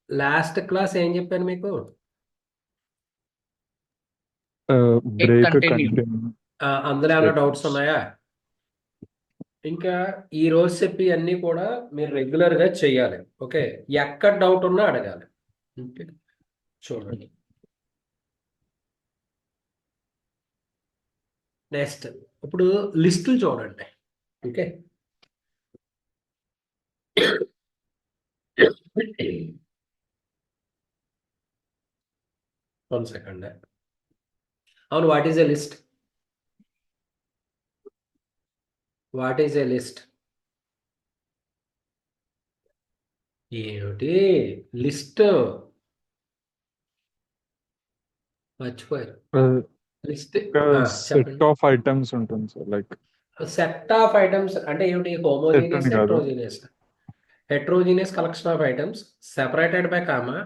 Last class ఏం చెప్పాను మీకు? It break continued. కంటిన్యూ. అందులో ఏమైనా డౌట్స్ ఉన్నాయా? ఇంకా ఈ రోజు చెప్పి అన్ని కూడా మీరు రెగ్యులర్ గా చేయాలి. ఓకే, ఎక్కడ డౌట్ ఉన్నా అడగాలి. ఓకే, చూడండి. నెక్స్ట్, ఇప్పుడు లిస్టులు చూడండి. Okay, 1 second. అవును, what is a list? What is a list? ఏమిటి లిస్ట్? మర్చిపోయారు. లిస్ట్ సెట్ చెప్పండి. ఆఫ్ ఐటమ్స్ ఉంటుంది sir, like set of items అంటే ఏమిటి? సెట్ హోమోజీనియస్, అని కాదు, heterogeneous? Heterogeneous collection of items separated by comma,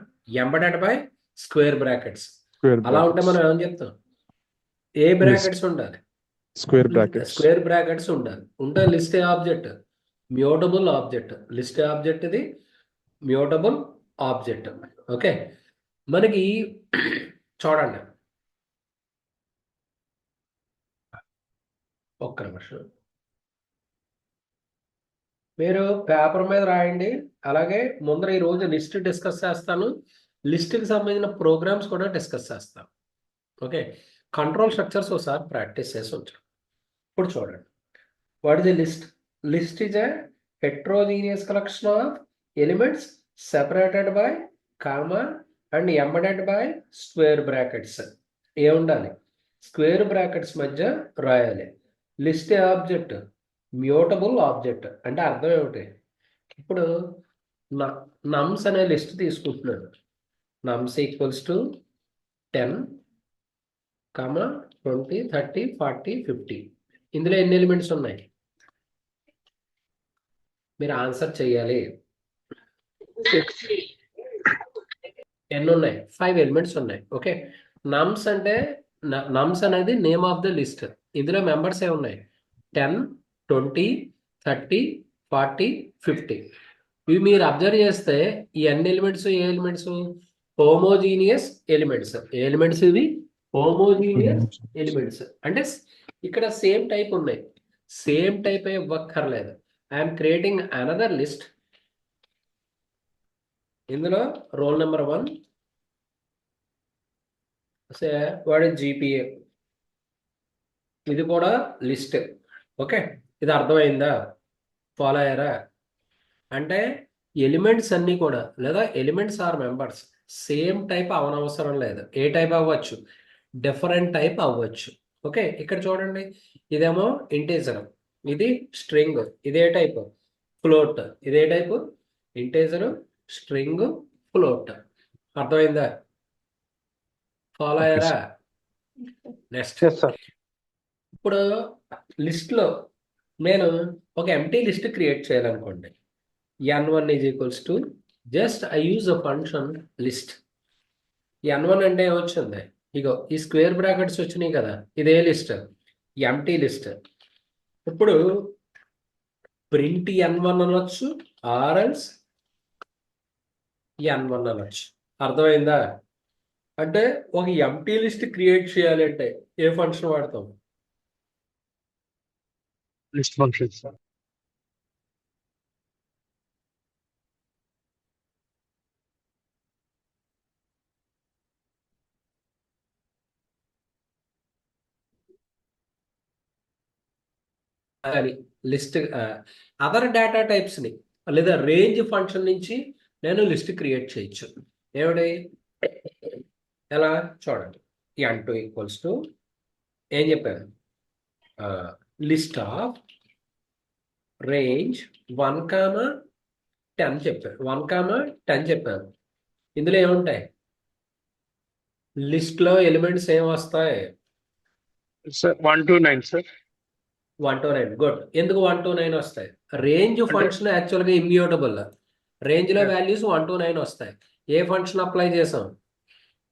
embedded by square brackets. Square అలా ఉంటే బ్రాకెట్స్. మనం ఏమని చెప్తాం? ఏ లిస్ట్ బ్రాకెట్స్ ఉండాలి? Square brackets. స్క్వేర్ బ్రాకెట్స్ ఉండాలి. ఉంటే లిస్ట్ ఏ ఆబ్జెక్ట్? Mutable object. లిస్ట్ ఏ ఆబ్జెక్ట్? ఇది మ్యూటబుల్ ఆబ్జెక్ట్. ఓకే, మనకి చూడండి, ఒక్క నిమిషం. మీరు పేపర్ మీద రాయండి. అలాగే ముందర ఈ రోజు లిస్ట్ డిస్కస్ చేస్తాను. లిస్ట్కి సంబంధించిన ప్రోగ్రామ్స్ కూడా డిస్కస్ చేస్తాను. ఓకే, కంట్రోల్ స్ట్రక్చర్స్ ఒకసారి ప్రాక్టీస్ చేసి ఉంచాం. ఇప్పుడు చూడండి, what is a list? List is a heterogeneous collection of elements separated by comma and embedded by square brackets. ఏ ఉండాలి? స్క్వేర్ బ్రాకెట్స్ మధ్య రాయాలి. లిస్ట్ ఏ ఆబ్జెక్ట్? Mutable object. అంటే అర్థం ఏమిటి? ఇప్పుడు నమ్స్ అనే లిస్ట్ తీసుకుంటున్నాను. Nums equals to 10, 20, 30, 40, 50. ఇందులో ఎన్ని ఎలిమెంట్స్ ఉన్నాయి? మీరు ఆన్సర్ చేయాలి. ఎన్ని ఉన్నాయి? 5 ఎలిమెంట్స్ ఉన్నాయి. ఓకే, నమ్స్ అంటే నమ్స్ అనేది నేమ్ ఆఫ్ ద లిస్ట్. ఇందులో మెంబర్స్ ఏ ఉన్నాయి? 10, 20, 30, 40, 50. ఇవి మీరు అబ్జర్వ్ చేస్తే ఈ అన్ని ఎలిమెంట్స్ ఏ ఎలిమెంట్స్? Homogeneous elements. ఏ ఎలిమెంట్స్ ఇవి? Homogeneous elements. అంటే ఇక్కడ సేమ్ టైప్ ఉన్నాయి. సేమ్ టైప్ ఇవ్వక్కర్లేదు. I'm creating another list. ఇందులో రోల్ నెంబర్ 1, వాడి జీపీఏ. ఇది కూడా లిస్ట్. ఓకే, ఇది అర్థమైందా? ఫాలో అయ్యారా? అంటే ఎలిమెంట్స్ అన్ని కూడా, లేదా elements or members same type అవనవసరం లేదు. ఏ టైప్ అవ్వచ్చు? డిఫరెంట్ టైప్ అవ్వచ్చు. ఓకే, ఇక్కడ చూడండి, ఇదేమో ఇంటీజర్, ఇది స్ట్రింగ్. ఇదే టైప్ ఫ్లోట్. ఇదే టైప్ ఇంటీజర్, స్ట్రింగ్, ఫ్లోట్. అర్థమైందా? ఫాలో ఓకే అయ్యారా? సార్. Next, yes sir. ఇప్పుడు లిస్ట్ లో నేను ఒక ఎంటీ లిస్ట్ క్రియేట్ చేయాలనుకోండి. n1 is equals to, just I use a function list. n1 అంటే ఏమొచ్చింది? ఇగో ఈ స్క్వేర్ బ్రాకెట్స్ వచ్చినాయి కదా, ఇదే లిస్ట్, ఎంటీ లిస్ట్. ఇప్పుడు ప్రింట్ n1 అనొచ్చు, ఆర్ఎల్స్ n1 అనొచ్చు. అర్థమైందా? అంటే ఒక ఎంటీ లిస్ట్ క్రియేట్ చేయాలి అంటే ఏ ఫంక్షన్ వాడతాం? List function sir. అని లిస్ట్ అదర్ డేటా టైప్స్ ని, లేదా రేంజ్ ఫంక్షన్ నుంచి నేను లిస్ట్ క్రియేట్ చేయొచ్చు. ఏమిటి? ఎలా? చూడండి, n2 ఈక్వల్స్ టు ఏం చెప్పాను? లిస్ట్ ఆఫ్ రేంజ్ 1, 10 చెప్పాను. 1, 10 చెప్పాను. ఇందులో ఏముంటాయి? లిస్ట్ లో ఎలిమెంట్స్ ఏం వస్తాయి? Sir 1 to 9 sir. 1 to 9. Good. ఎందుకు 1 to 9 వస్తాయి? రేంజ్ అంటే ఫంక్షన్ యాక్చువల్గా ఇమ్యూటబుల్. రేంజ్ లో వాల్యూస్ 1 to 9 వస్తాయి. ఏ ఫంక్షన్ అప్లై చేసాం?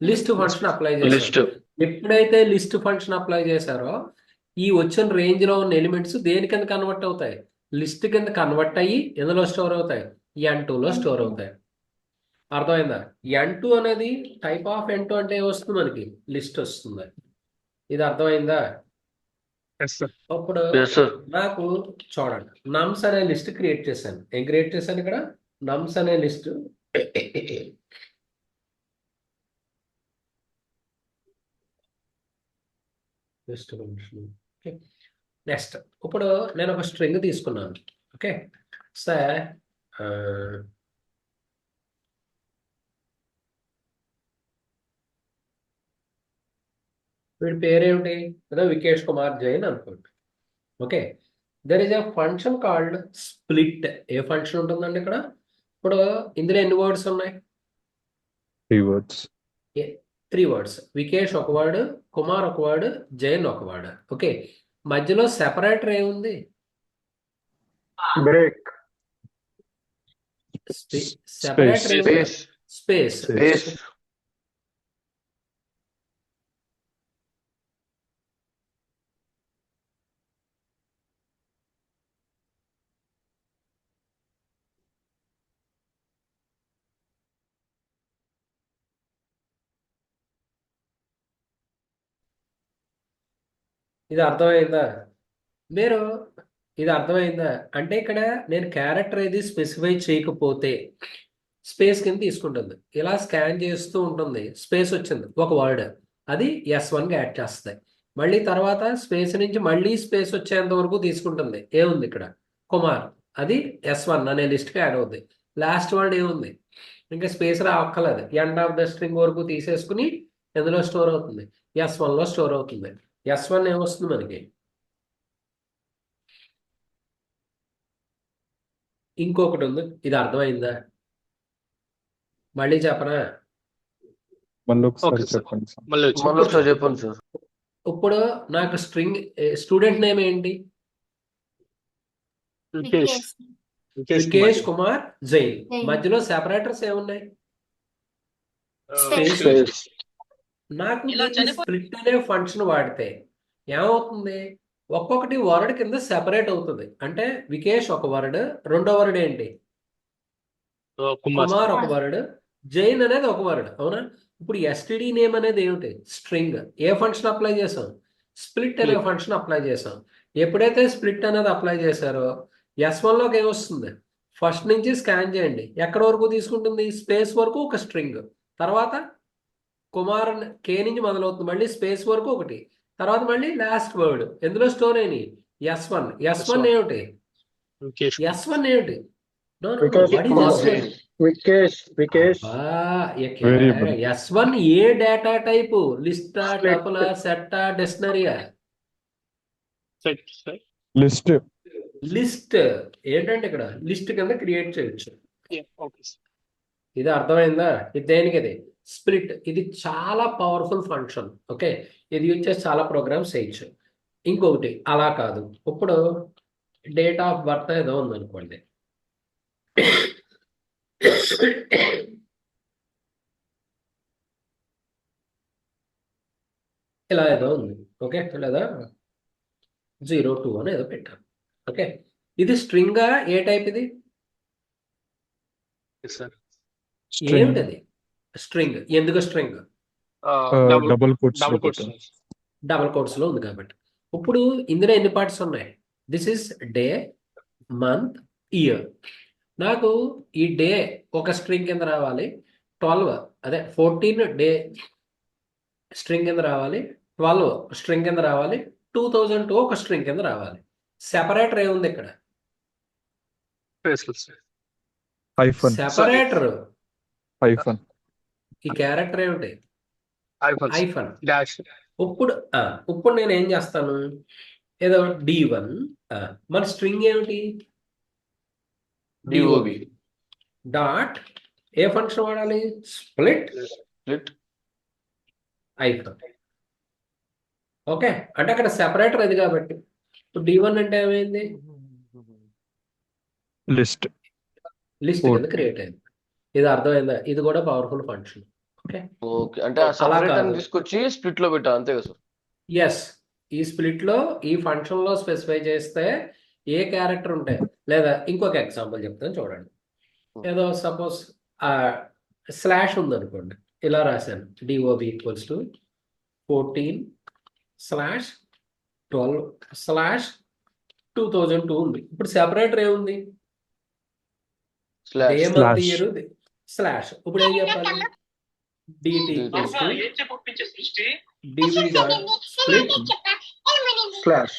లిస్ట్ ఫంక్షన్ అప్లై చేసాం. లిస్ట్. ఎప్పుడైతే లిస్ట్ ఫంక్షన్ అప్లై చేశారో ఈ వచ్చిన రేంజ్ లో ఉన్న ఎలిమెంట్స్ దేని కింద కన్వర్ట్ అవుతాయి? లిస్ట్ కింద కన్వర్ట్ అయ్యి ఎందులో స్టోర్ అవుతాయి? n2 లో స్టోర్ అవుతాయి. అర్థమైందా? N2 అనేది టైప్ ఆఫ్ N2 అంటే వస్తుంది మనకి లిస్ట్ వస్తుంది. ఇది అర్థమైందా? Yes sir. ఇప్పుడు ఎస్ సార్. నాకు చూడండి నమ్స్ అనే లిస్ట్ క్రియేట్ చేశాను. ఏం క్రియేట్ చేశాను ఇక్కడ? నమ్స్ అనే లిస్ట్. List okay. నెక్స్ట్ ఇప్పుడు నేను ఒక స్ట్రింగ్ తీసుకున్నాను. ఓకే సార్, వీడి పేరేమిటి? ఏదో వికేష్ కుమార్ జైన్ అనుకోండి. Okay, there is a function called split. ఏ ఫంక్షన్ ఉంటుందండి ఇక్కడ? ఇప్పుడు ఇందులో ఎన్ని వర్డ్స్ ఉన్నాయి? 3 words. 3 వర్డ్స్. వికేష్ ఒక వర్డ్, కుమార్ ఒక వర్డ్, జైన్ ఒక వర్డ్. ఓకే, మధ్యలో సెపరేటర్ ఏముంది? బ్రేక్. సెపరేటర్ ఏముంది? స్పేస్. Space. ఇది అర్థమైందా? మీరు ఇది అర్థమైందా? అంటే ఇక్కడ నేను క్యారెక్టర్ ఏది స్పెసిఫై చేయకపోతే స్పేస్ కింద తీసుకుంటుంది. ఇలా స్కాన్ చేస్తూ ఉంటుంది. స్పేస్ వచ్చింది ఒక వర్డ్, అది S1గా యాడ్ చేస్తాయి. మళ్ళీ తర్వాత స్పేస్ నుంచి మళ్ళీ స్పేస్ వచ్చేంత వరకు తీసుకుంటుంది. ఏముంది ఇక్కడ? కుమార్, అది S1 అనే లిస్ట్కి యాడ్ అవుద్ది. లాస్ట్ వర్డ్ ఏముంది? ఇంకా స్పేస్ రావక్కర్లేదు. ఎండ్ ఆఫ్ ద స్ట్రింగ్ వరకు తీసేసుకుని ఎందులో స్టోర్ అవుతుంది? S1లో స్టోర్ అవుతుంది. S1 ఏమొస్తుంది మనకి? ఇంకొకటి ఉంది. ఇది అర్థమైందా? మళ్ళీ చెప్పనా? మళ్ళీ ఒకసారి Okay, sir. చెప్పండి సార్. మళ్ళీ ఒకసారి చెప్పండి సార్. ఇప్పుడు నాకు స్టూడెంట్ నేమ్ ఏంటి? వికేష్ కుమార్ జైన్. మధ్యలో సెపరేటర్స్ ఏమున్నాయి? Space. నాకు స్ప్లిట్ అనే ఫంక్షన్ వాడితే ఏమవుతుంది? ఒక్కొక్కటి వర్డ్ కింద సెపరేట్ అవుతుంది. అంటే వికేష్ ఒక వర్డ్, రెండో వర్డ్ ఏంటి? కుమార్ ఒక వర్డ్, జైన్ అనేది ఒక వర్డ్. అవునా? ఇప్పుడు ఎస్టిడి నేమ్ అనేది ఏమిటి? స్ట్రింగ్. ఏ ఫంక్షన్ అప్లై చేసాం? స్ప్లిట్ అనే ఫంక్షన్ అప్లై చేసాం. ఎప్పుడైతే స్ప్లిట్ అనేది అప్లై చేశారో S1లోకి ఏమొస్తుంది? ఫస్ట్ నుంచి స్కాన్ చేయండి. ఎక్కడ వరకు తీసుకుంటుంది? స్పేస్ వరకు ఒక స్ట్రింగ్. తర్వాత కుమార్ కే నుంచి మొదలవుతుంది. మళ్ళీ స్పేస్ వరకు ఒకటి. తర్వాత మళ్ళీ లాస్ట్ వర్డ్ ఎందులో స్టోర్ అయినాయి? S1. S1 ఏమిటి? S1 ఏమిటి? Vikesh Very good. S1 ఏ డేటా టైపు? లిస్టా, టపులా, సెట్టా, డిక్షనరీయా? లిస్ట్. లిస్ట్. ఏంటంటే ఇక్కడ లిస్ట్ కింద క్రియేట్ చేయొచ్చు. ఇది అర్థమైందా? ఇది దేనికి? ఇది స్ప్లిట్. ఇది చాలా పవర్ఫుల్ ఫంక్షన్. ఓకే, ఇది యూజ్ చేసి చాలా ప్రోగ్రామ్స్ చేయొచ్చు. ఇంకొకటి అలా కాదు. ఇప్పుడు డేట్ ఆఫ్ బర్త్ ఏదో ఉందనుకోండి. ఇలా ఏదో ఉంది. ఓకే, లేదా 02 అని ఏదో పెట్టాను. ఓకే, ఇది స్ట్రింగా? ఏ టైప్ ఇది? ఏమిటది? స్ట్రింగ్. ఎందుకు string? Double quotes. Double quotes లో ఉంది కాబట్టి. ఇప్పుడు ఇందులో ఎన్ని పార్ట్స్ ఉన్నాయి? This is day, month, year. నాకు ఈ డే ఒక స్ట్రింగ్ కింద రావాలి. 14 డే స్ట్రింగ్ కింద రావాలి. 12 స్ట్రింగ్ కింద రావాలి. 2002 ఒక స్ట్రింగ్ కింద రావాలి. సెపరేటర్ ఏముంది ఇక్కడ? సెపరేటర్. ఈ క్యారెక్టర్ ఏమిటి? ఐఫన్. ఇప్పుడు నేను ఏం చేస్తాను? ఏదో D1. మన స్ట్రింగ్ ఏమిటి? DOB. డాట్ ఏ ఫంక్షన్ వాడాలి? Split hyphen. ఓకే, అంటే అక్కడ సెపరేటర్ అది కాబట్టి ఇప్పుడు D1 అంటే ఏమైంది? లిస్ట్ కింద క్రియేట్ అయింది. ఇది అర్థమైందా? ఇది కూడా పవర్ఫుల్ ఫంక్షన్. ఓకే, అంటే ఆ సెపరేటర్ తీసుకొచ్చి స్ప్లిట్ లో పెట్టా, అంతే కదా సార్? ఎస్. ఈ స్ప్లిట్ లో ఈ ఫంక్షన్ లో స్పెసిఫై చేస్తే ఏ క్యారెక్టర్ ఉంటాయి. లేదా ఇంకొక ఎగ్జాంపుల్ చెప్తాను చూడండి. ఏదో సపోజ్ స్లాష్ ఉందనుకోండి, ఇలా రాశాను డిఓబి ఈక్వల్స్ టు 14/12/2002 ఉంది. ఇప్పుడు సెపరేటర్ ఏముంది? Day slash month Slash. Year slash. ఇప్పుడు ఏం చెప్పాలి? DT equals to DB dot split Slash.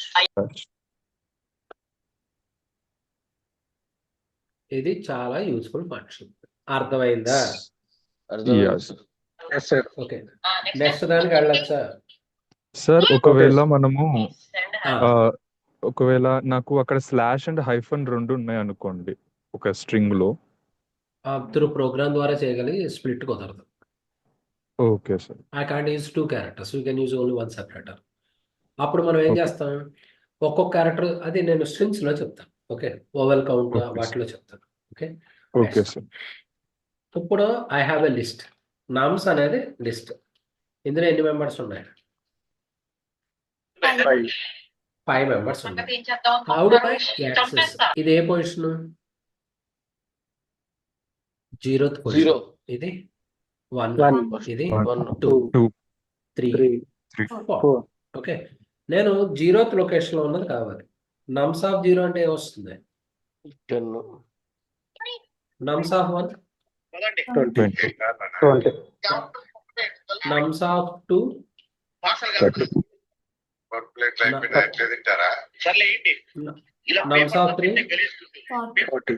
ఇది చాలా యూస్ఫుల్ ఫంక్షన్. అర్థమైందా? Yes. Yes, sir. Okay, next దానికి వెళ్ళొచ్చా? సార్ ఒకవేళ మనము ఆ, ఒకవేళ నాకు అక్కడ స్లాష్ అండ్ హైఫన్ రెండు ఉన్నాయి అనుకోండి ఒక స్ట్రింగ్ లో. త్రూ ప్రోగ్రామ్ ద్వారా చేయగలిగి స్ప్లిట్ కుదరదు. Okay sir. I can't use 2 characters. We can use only one separator. అప్పుడు మనం ఏం Okay. చేస్తాం? ఒక్కొక్క క్యారెక్టర్, అది నేను స్ట్రింగ్స్ లో చెప్తాను. ఓకే, ఓవెల్ కౌంట్ Okay, వాటిలో చెప్తాను. Okay, okay sir. ఇప్పుడు I have a list. Nums అనేది లిస్ట్. ఇందులో ఎన్ని మెంబర్స్ ఉన్నాయి? 5. 5 మెంబర్స్ ఉన్నాయి. How do I access? ఇది ఏ పొజిషన్? 0th zero position. ఇది 1, 1, ఇది 1 2, 2, 3, 3, 4. 4. ఓకే, నేను 0th లొకేషన్ లో ఉన్నది కావాలి. నమ్స్ ఆఫ్ 0 అంటే ఏమొస్తుంది? 10 నమ్స్ ఆఫ్ 1, 20. 20. నమ్స్ ఆఫ్ 2, 30. నమ్స్ ఆఫ్ 3, 40.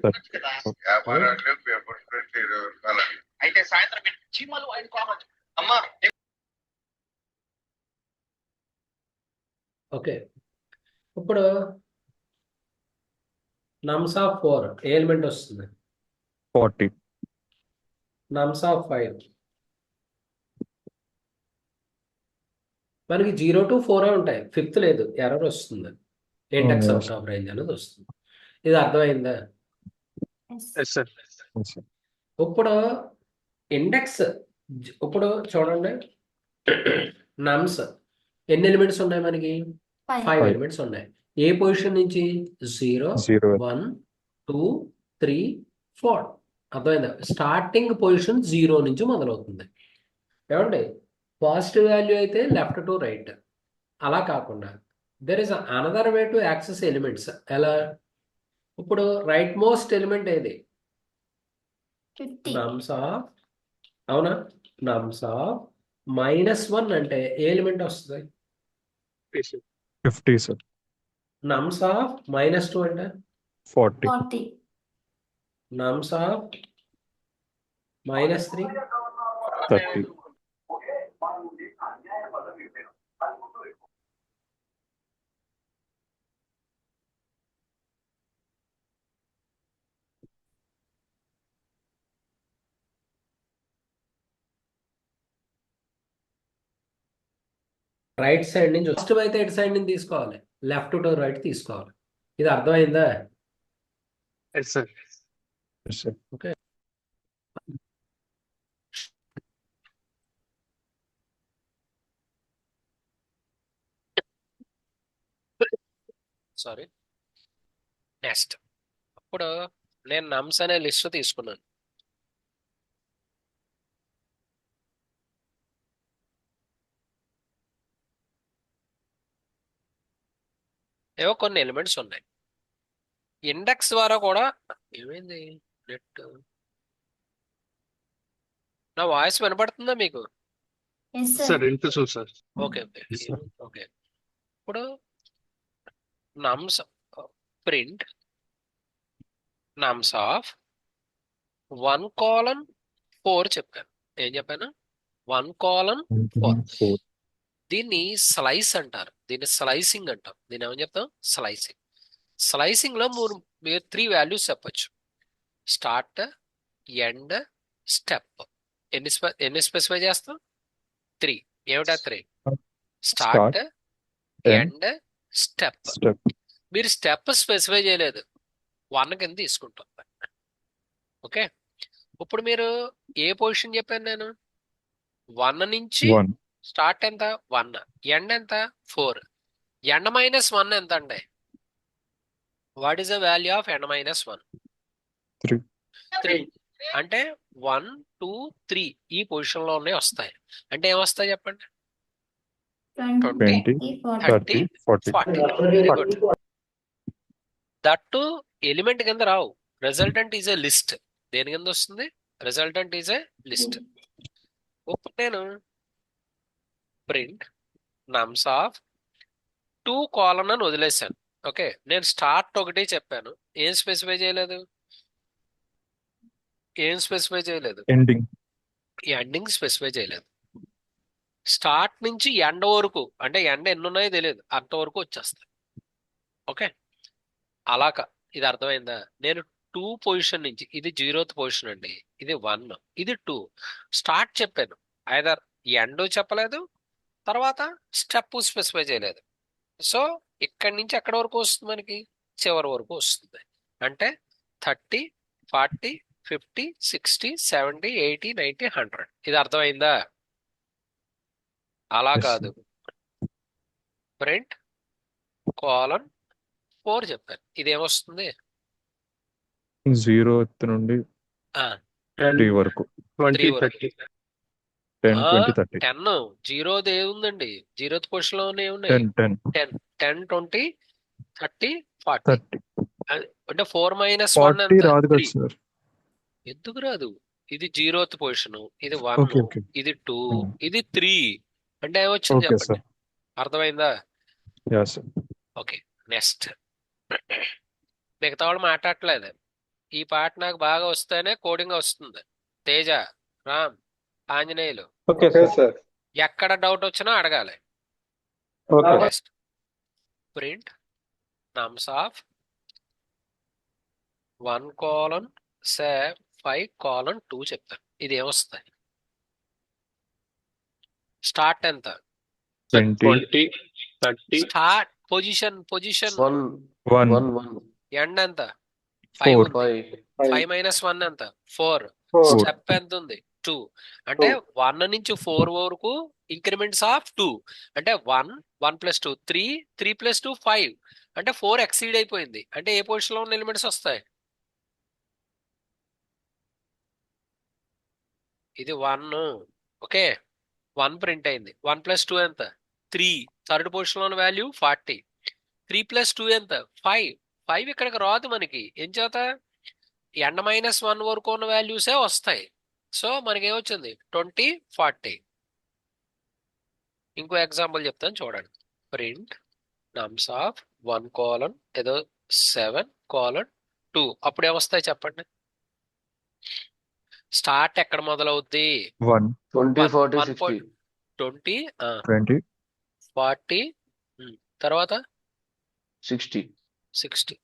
ఓకే. ఇప్పుడు నమ్స్ ఆఫ్ 4 ఏ ఎలిమెంట్ వస్తుంది? 40. నమ్స్ ఆఫ్ 5 మనకి 0 to 4 ఉంటాయి. 5th లేదు, ఎర్రర్ వస్తుంది. ఇండెక్స్ అవుట్ ఆఫ్ రేంజ్ అనేది వస్తుంది. ఇది అర్థమైందా? Yes, sir. Yes, sir. ఇప్పుడు ఇండెక్స్, ఇప్పుడు చూడండి, నమ్స్ ఎన్ని ఎలిమెంట్స్ ఉన్నాయి మనకి? 5 Five. ఎలిమెంట్స్ ఉన్నాయి. ఏ పొజిషన్ నుంచి? 0, 0. 1, 2, 3, 4. అర్థమైందా? స్టార్టింగ్ పొజిషన్ 0 నుంచి మొదలవుతుంది. ఏమండి, పాజిటివ్ వాల్యూ అయితే లెఫ్ట్ టు రైట్. అలా కాకుండా there is another way to access elements. ఎలా? ఇప్పుడు రైట్ మోస్ట్ ఎలిమెంట్ ఏది? 50. నమ్స్ ఆఫ్, అవునా? నమ్స్ ఆఫ్ -1 అంటే ఏ ఎలిమెంట్ వస్తుంది? 50 సార్. నమ్స్ ఆఫ్ -2 అంటే? 40. 40. నమ్స్ ఆఫ్ -3? 30. రైట్ సైడ్ నుంచి ఫస్ట్ అయితే ఎటు సైడ్ నుంచి తీసుకోవాలి? లెఫ్ట్ టు రైట్ తీసుకోవాలి. ఇది అర్థమైందా? Yes, sir. Yes, sir. Okay, sorry. Next, ఇప్పుడు నేను నమ్స్ అనే లిస్ట్ తీసుకున్నాను. ఏవో కొన్ని ఎలిమెంట్స్ ఉన్నాయి. ఇండెక్స్ ద్వారా కూడా ఏమైంది? నెట్, నా వాయిస్ వినపడుతుందా మీకు? Yes, sir. Sir, interesting, sir. Okay, okay, Yes, sir. Okay. ఇప్పుడు నమ్స్ ప్రింట్ నమ్స్ ఆఫ్ 1:4 చెప్పాను. ఏం చెప్పాను? 1:4. 4. దీన్ని స్లైస్ అంటారు. దీన్ని స్లైసింగ్ అంటాం. దీన్ని ఏమని చెప్తాం? స్లైసింగ్. స్లైసింగ్ లో మీరు 3 వాల్యూస్ చెప్పచ్చు. Start, end, step. ఎన్ని స్పెసిఫై చేస్తాం? 3. ఏమిటా 3? Start, end, step. Step. మీరు స్టెప్ స్పెసిఫై చేయలేదు, 1 కింద తీసుకుంటాం. ఓకే, ఇప్పుడు మీరు ఏ పొజిషన్ చెప్పాను నేను? 1 నుంచి 1. స్టార్ట్ ఎంత? 1. ఎండ్ ఎంత? 4. ఎండ్ -1 ఎంత అండి? What is the value of end -1? 3. 3. అంటే 1 2 3 ఈ పొజిషన్ లో ఉన్నాయి వస్తాయి. అంటే ఏమొస్తాయి చెప్పండి? 20 20, 30 30, 40. 40. Very good. దట్టు ఎలిమెంట్ కింద రావు. Resultant is a list. దేని కింద వస్తుంది? Resultant is a list. ఇప్పుడు నేను ప్రింట్ నమ్స్ ఆఫ్ 2 కాలన్ అని వదిలేశాను. ఓకే, నేను స్టార్ట్ ఒకటి చెప్పాను. ఏం స్పెసిఫై చేయలేదు? ఎండింగ్. ఎండింగ్ స్పెసిఫై చేయలేదు. స్టార్ట్ నుంచి ఎండ్ వరకు, అంటే ఎండ్ ఎన్ని ఉన్నాయో తెలియదు, అంతవరకు వచ్చేస్తాయి. ఓకే, అలాగా. ఇది అర్థమైందా? నేను 2 పొజిషన్ నుంచి, ఇది 0th పొజిషన్ అండి, ఇది 1, ఇది 2 స్టార్ట్ చెప్పాను. ఐదర్ ఎండ్ చెప్పలేదు, తర్వాత స్టెప్ స్పెసిఫై చేయలేదు. సో ఇక్కడి నుంచి ఎక్కడి వరకు వస్తుంది? మనకి చివరి వరకు వస్తుంది. అంటే 30 40 50 60 70 80 90 100. ఇది అర్థమైందా? అలా Yes, కాదు. ప్రింట్ కోలన్ 4 చెప్పాను. ఇదేమొస్తుంది? 0th నుండి ఆ, 3 వరకు. 20, 3 వరకు. 30. 10, 20, 30. 10 0th ఏముందండి? 0th పొజిషన్ లో ఏమున్నాయి? 10, 10, 10 10 20 30 40. 30. అంటే 4 - 1 40 ఎంత? రాదు కదా 3. సార్. ఎందుకు రాదు? ఇది 0th పొజిషన్, ఇది ఓకే 1, ఓకే. ఇది 2, ఇది 3. అంటే ఏమొచ్చింది ఓకే చెప్పండి? సార్. అర్థమైందా? Yeah sir. Okay, next. మిగతా వాళ్ళు మాట్లాడట్లేదు. ఈ పాట నాకు బాగా వస్తేనే కోడింగ్ వస్తుంది. Teja, Ram, Anjaneyulu, okay sir. ఎక్కడ డౌట్ వచ్చినా అడగాలి. Okay. Next print నమ్స్ of 1 colon 5 2 చెప్తాను. ఇది ఏమొస్తాయి? స్టార్ట్ ఎంత? 20, 20, 30, స్టార్ట్ పొజిషన్ 1 1, 1 1 ఎండ్ ఎంత? 5 4, ఉంది. 5 5 - 1 ఎంత? 4. 4. స్టెప్ ఎంత ఉంది? 2. అంటే 1 నుంచి 4 వరకు ఇంక్రిమెంట్స్ ఆఫ్ 2. అంటే 1 1 + 2 3 3 + 2 5. అంటే 4 ఎక్సీడ్ అయిపోయింది. అంటే ఏ పొజిషన్ లో ఉన్న ఎలిమెంట్స్ వస్తాయి? ఇది 1. ఓకే, 1 ప్రింట్ అయింది. 1 + 2 ఎంత? 3. థర్డ్ పొజిషన్ లో ఉన్న వాల్యూ 40. 3 + 2 ఎంత? 5. 5 ఇక్కడికి రాదు మనకి. ఏం చేత? ఎండ్ -1 వరకు ఉన్న వాల్యూసే వస్తాయి. సో మనకి ఏమొచ్చింది? 20 40. ఇంకో ఎగ్జాంపుల్ చెప్తాను చూడండి. ప్రింట్ నమ్స్ ఆఫ్ 1 కోలన్ ఏదో 7 కోలన్ 2. అప్పుడు ఏమొస్తాయి చెప్పండి? స్టార్ట్ ఎక్కడ మొదలవుద్ది? 1, 20 40 1 60 20 20, 40. తర్వాత 60 60.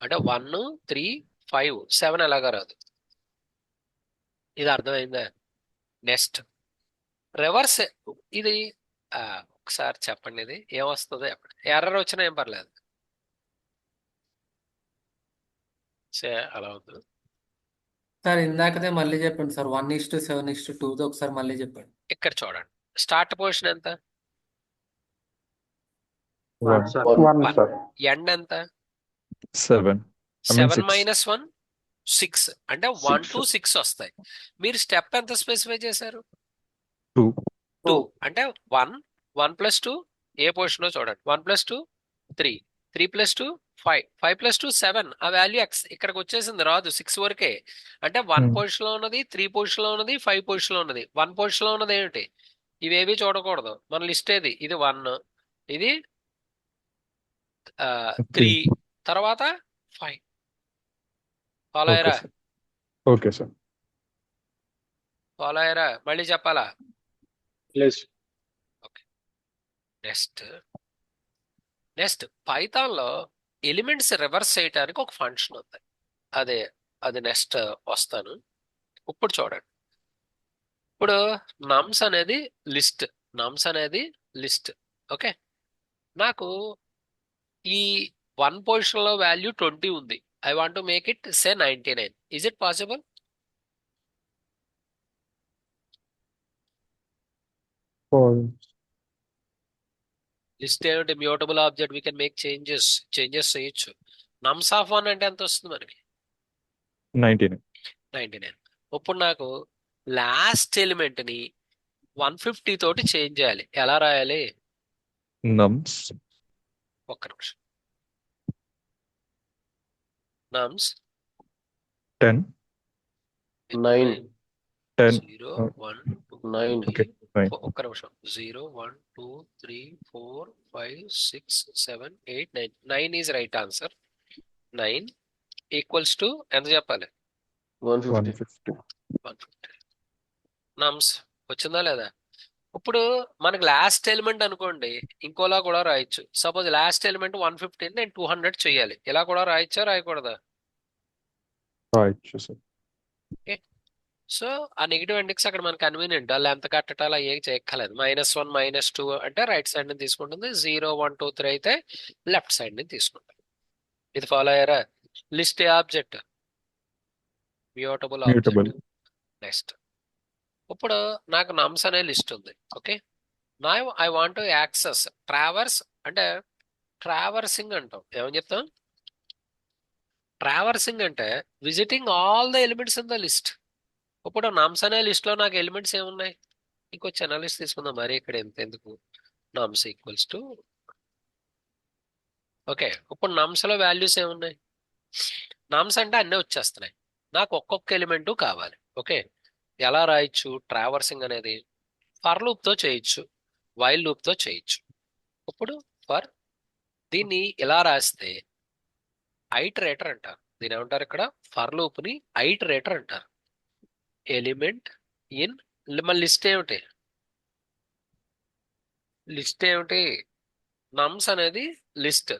అంటే 1 3 5 7 ఎలాగా రాదు. ఇది అర్థమైందా? Next reverse. ఇది ఒకసారి చెప్పండి, ఇది ఏమొస్తుందో చెప్పండి. ఎర్రర్ వచ్చినా ఏం పర్లేదు. అలా ఉంది. సార్ ఇందాకదే మళ్ళీ చెప్పండి సార్. 1:7:2 ఒకసారి మళ్ళీ చెప్పండి. ఇక్కడ చూడండి. స్టార్ట్ పొజిషన్ ఎంత? 1, సార్. 1 సార్. ఎండ్ ఎంత? 7. 7 6. - 1 6. అంటే 1 to 6 వస్తాయి. మీరు స్టెప్ ఎంత స్పెసిఫై చేశారు? 2. 2. అంటే 1 1 + 2 ఏ పొజిషన్ చూడండి. 1 + 2 3 3 + 2 5 5 + 2 7. ఆ వాల్యూ ఎక్స్ ఇక్కడికి వచ్చేసింది, రాదు 6 వరకే. అంటే 1 పొజిషన్ లో ఉన్నది, 3 పొజిషన్ లో ఉన్నది, 5 పొజిషన్ లో ఉన్నది. 1 పొజిషన్ లో ఉన్నది ఏమిటి? ఇవేవి చూడకూడదు. మన లిస్ట్ ఏది? ఇది 1, ఇది 3, తర్వాత 5. ఫాలో ఓకే అయ్యారా? సార్. Okay sir. ఫాలో అయ్యారా? మళ్ళీ చెప్పాలా? Yes. నెక్స్ట్ పైథాన్ లో ఎలిమెంట్స్ రివర్స్ చేయడానికి ఒక ఫంక్షన్ ఉంది. అది నెక్స్ట్ వస్తాను. ఇప్పుడు చూడండి. ఇప్పుడు నమ్స్ అనేది లిస్ట్. ఓకే, నాకు ఈ 1 పొజిషన్ లో వాల్యూ 20 ఉంది. I want to make it say 99. Is it possible? List ఏమిటి? Mutable object. We can make changes చేయొచ్చు. నమ్స్ ఆఫ్ 1 అంటే ఎంత వస్తుంది మనకి? 99. 99. ఇప్పుడు నాకు లాస్ట్ ఎలిమెంట్ని 150 తోటి చేంజ్ చేయాలి. ఎలా రాయాలి? nums ఒక్క నిమిషం. నమ్స్ 10 9 10 0 1 2 9 okay 3 fine 4 ఒక్క నిమిషం. 0 1 2 3 4 5 6 7 8 9. 9 is right answer. 9 equals to ఎంత చెప్పాలి? 150 150 150. నమ్స్ వచ్చిందా లేదా? ఇప్పుడు మనకి లాస్ట్ ఎలిమెంట్ అనుకోండి, ఇంకోలా కూడా రాయొచ్చు. సపోజ్ లాస్ట్ ఎలిమెంట్ 150, నేను 200 చేయాలి. ఇలా కూడా రాయొచ్చా రాయకూడదా? రాయొచ్చు సార్ సో ఆ నెగిటివ్ ఇండెక్స్ అక్కడ మనకు కన్వీనియంట్. అలా ఎంత కట్టటాలు అయ్యే చేయక్కర్లేదు. -1 -2 అంటే రైట్ సైడ్ ని తీసుకుంటుంది. 0 1 2 3 అయితే లెఫ్ట్ సైడ్ ని తీసుకుంటుంది. ఇది ఫాలో అయ్యారా? లిస్ట్ ఏ object? Mutable Mutable. Object. Next ఇప్పుడు నాకు నమ్స్ అనే లిస్ట్ ఉంది. ఓకే, నా I want to access traverse అంటే ట్రావర్సింగ్ అంటాం. ఏమని చెప్తాం? ట్రావర్సింగ్ అంటే visiting all the elements in the list. ఇప్పుడు నమ్స్ అనే లిస్ట్ లో నాకు ఎలిమెంట్స్ ఏమున్నాయి? ఇంకొచ్చి అనాలిసిస్ తీసుకుందాం. మరి ఇక్కడ ఎందుకు? నమ్స్ ఈక్వల్స్ టు ఓకే. ఇప్పుడు నమ్స్ లో వాల్యూస్ ఏమున్నాయి? నమ్స్ అంటే అన్నీ వచ్చేస్తున్నాయి. నాకు ఒక్కొక్క ఎలిమెంట్ కావాలి. ఓకే, ఎలా రాయొచ్చు? ట్రావర్సింగ్ అనేది ఫర్ లూప్ తో చేయొచ్చు, వైల్ లూప్ తో చేయొచ్చు. ఇప్పుడు ఫర్ దీన్ని ఇలా రాస్తే ఐటరేటర్ అంటారు. దీని ఏమంటారు? ఇక్కడ ఫర్ లూప్ ని ఐటరేటర్ అంటారు. ఎలిమెంట్ ఇన్ మన లిస్ట్ ఏమిటి? లిస్ట్ ఏమిటి? నమ్స్ అనేది లిస్ట్.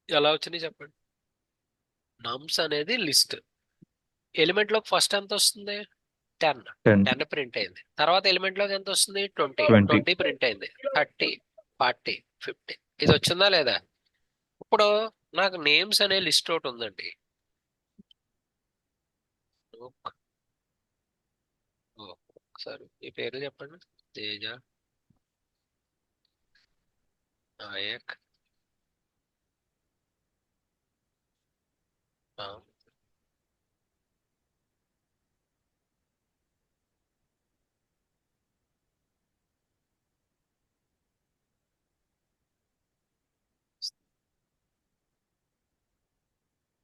ఎలా వచ్చింది చెప్పండి? నమ్స్ అనేది లిస్ట్. ఎలిమెంట్ లోకి ఫస్ట్ ఎంత వస్తుంది? 10. 10 ప్రింట్ అయింది. తర్వాత ఎలిమెంట్ లోకి ఎంత వస్తుంది? 20. 20 ప్రింట్ అయింది. 30 40 50. ఇది వచ్చిందా లేదా? ఇప్పుడు నాకు నేమ్స్ అనే లిస్ట్ ఒకటి ఉందండి. ఒకసారి ఈ పేర్లు చెప్పండి. తేజ, నాయక్, రామ్,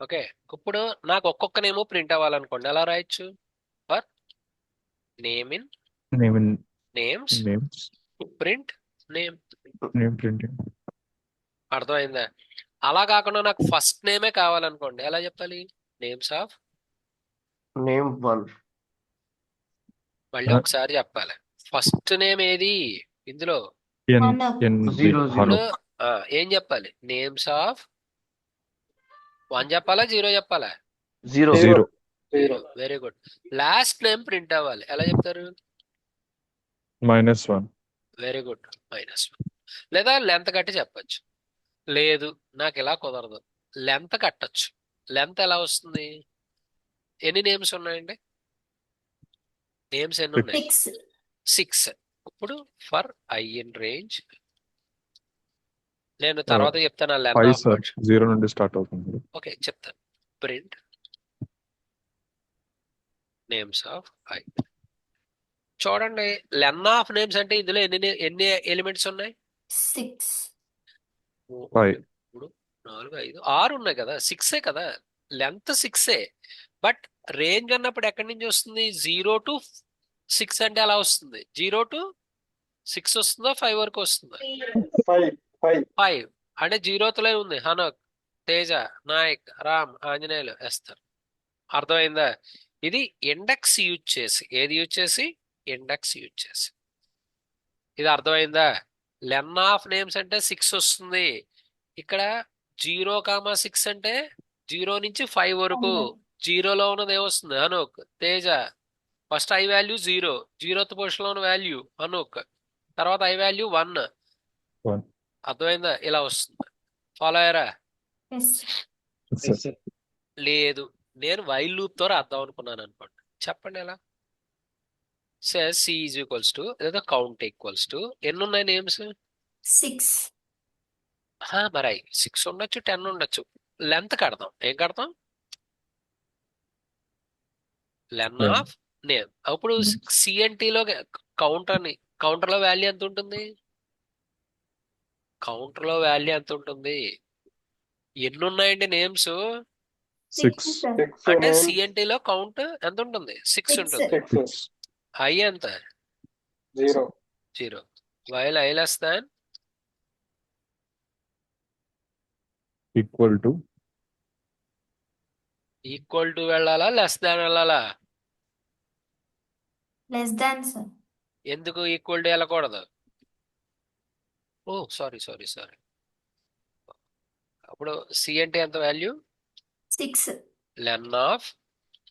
ఓకే. ఇప్పుడు నాకు ఒక్కొక్క నేమ్ ప్రింట్ అవ్వాలనుకోండి, ఎలా రాయొచ్చు? For name in names names print name. name printing అర్థమైందా? అలా కాకుండా నాకు ఫస్ట్ నేమే కావాలనుకోండి, ఎలా చెప్పాలి? నేమ్స్ ఆఫ్ నేమ్ 1 మళ్ళీ ఒకసారి చెప్పాలి. ఫస్ట్ నేమ్ ఏది ఇందులో? n Hanuk. n 0 ఇప్పుడు 0 ఏం చెప్పాలి? నేమ్స్ ఆఫ్ 1 చెప్పాలా 0 చెప్పాలా? 0 0 very good. Last name print అవ్వాలి. ఎలా చెప్తారు? -1 వెరీ గుడ్. -1. లేదా లెంత్ కట్టి చెప్పచ్చు. లేదు నాకు ఇలా కుదరదు, లెంత్ కట్టచ్చు. లెంత్ ఎలా వస్తుంది? ఎన్ని నేమ్స్ ఉన్నాయండి? నేమ్స్ ఎన్ని ఉన్నాయి? 6. 6. ఇప్పుడు ఫర్ ఐ ఇన్ రేంజ్ నేను తర్వాత చెప్తాను. Length 5 of sir words. 0 నుండి స్టార్ట్ అవుతుంది ఓకే చెప్తాను. Print names of I. చూడండి, లెన్ ఆఫ్ నేమ్స్ అంటే ఇందులో ఎన్ని ఎలిమెంట్స్ ఉన్నాయి? 6. 5 3 4 5 6 ఉన్నాయి కదా. 6 కదా. లెంత్ 6. బట్ రేంజ్ అన్నప్పుడు ఎక్కడి నుంచి వస్తుంది? 0 to 6 అంటే అలా వస్తుంది. 0 to 6 వస్తుందా 5 వరకు వస్తుందా? 5 అంటే 0th ఉంది. హనక్, తేజ, నాయక్, రామ్, ఆంజనేయులు, ఎస్తర్. అర్థమైందా? ఇది ఇండెక్స్ యూజ్ చేసి. ఏది యూజ్ చేసి? ఇండెక్స్ యూజ్ చేసి. ఇది అర్థమైందా? లెన్ ఆఫ్ నేమ్స్ అంటే 6 వస్తుంది. ఇక్కడ 0,6 అంటే 0 నుంచి 5 వరకు. 0లో ఉన్నది ఏమొస్తుంది? Anuk, Teja. First I value 0, 0th position లో ఉన్న వాల్యూ అనూక్, తర్వాత ఐ వాల్యూ 1. 1 అర్థమైందా? ఇలా వస్తుంది. ఫాలో అయ్యారా? Yes. లేదు, నేను వైల్ లూప్ తో రాద్దాం అనుకున్నాను అనుకోండి. చెప్పండి ఎలా? సి ఈజ్ ఈక్వల్స్ టు లేదా కౌంట్ ఈక్వల్స్ టు ఎన్ని ఉన్నాయి నేమ్స్? 6. మరి 6 ఉండొచ్చు, 10 ఉండొచ్చు. లెంత్ కడదాం. ఏం కడతాం? లెన్ Len. Of name. అప్పుడు సిఎన్టీలో కౌంటర్ లో వాల్యూ ఎంత ఉంటుంది? కౌంటర్ లో వాల్యూ ఎంత ఉంటుంది? ఎన్ని ఉన్నాయండి నేమ్స్? 6. సార్. 6 అంటే names, సిఎన్టీలో కౌంట్ ఎంత ఉంటుంది? 6 Six. ఉంటుంది. 6, ఐ ఎంత? 0. 0. While I less than Equal to equal to వెళ్ళాలా, లెస్ దాన్ వెళ్ళాలా? Less than sir. ఎందుకు ఈక్వల్ టు వెళ్ళకూడదు? Oh sorry. అప్పుడు సిఎన్టీ ఎంత value? 6. Len of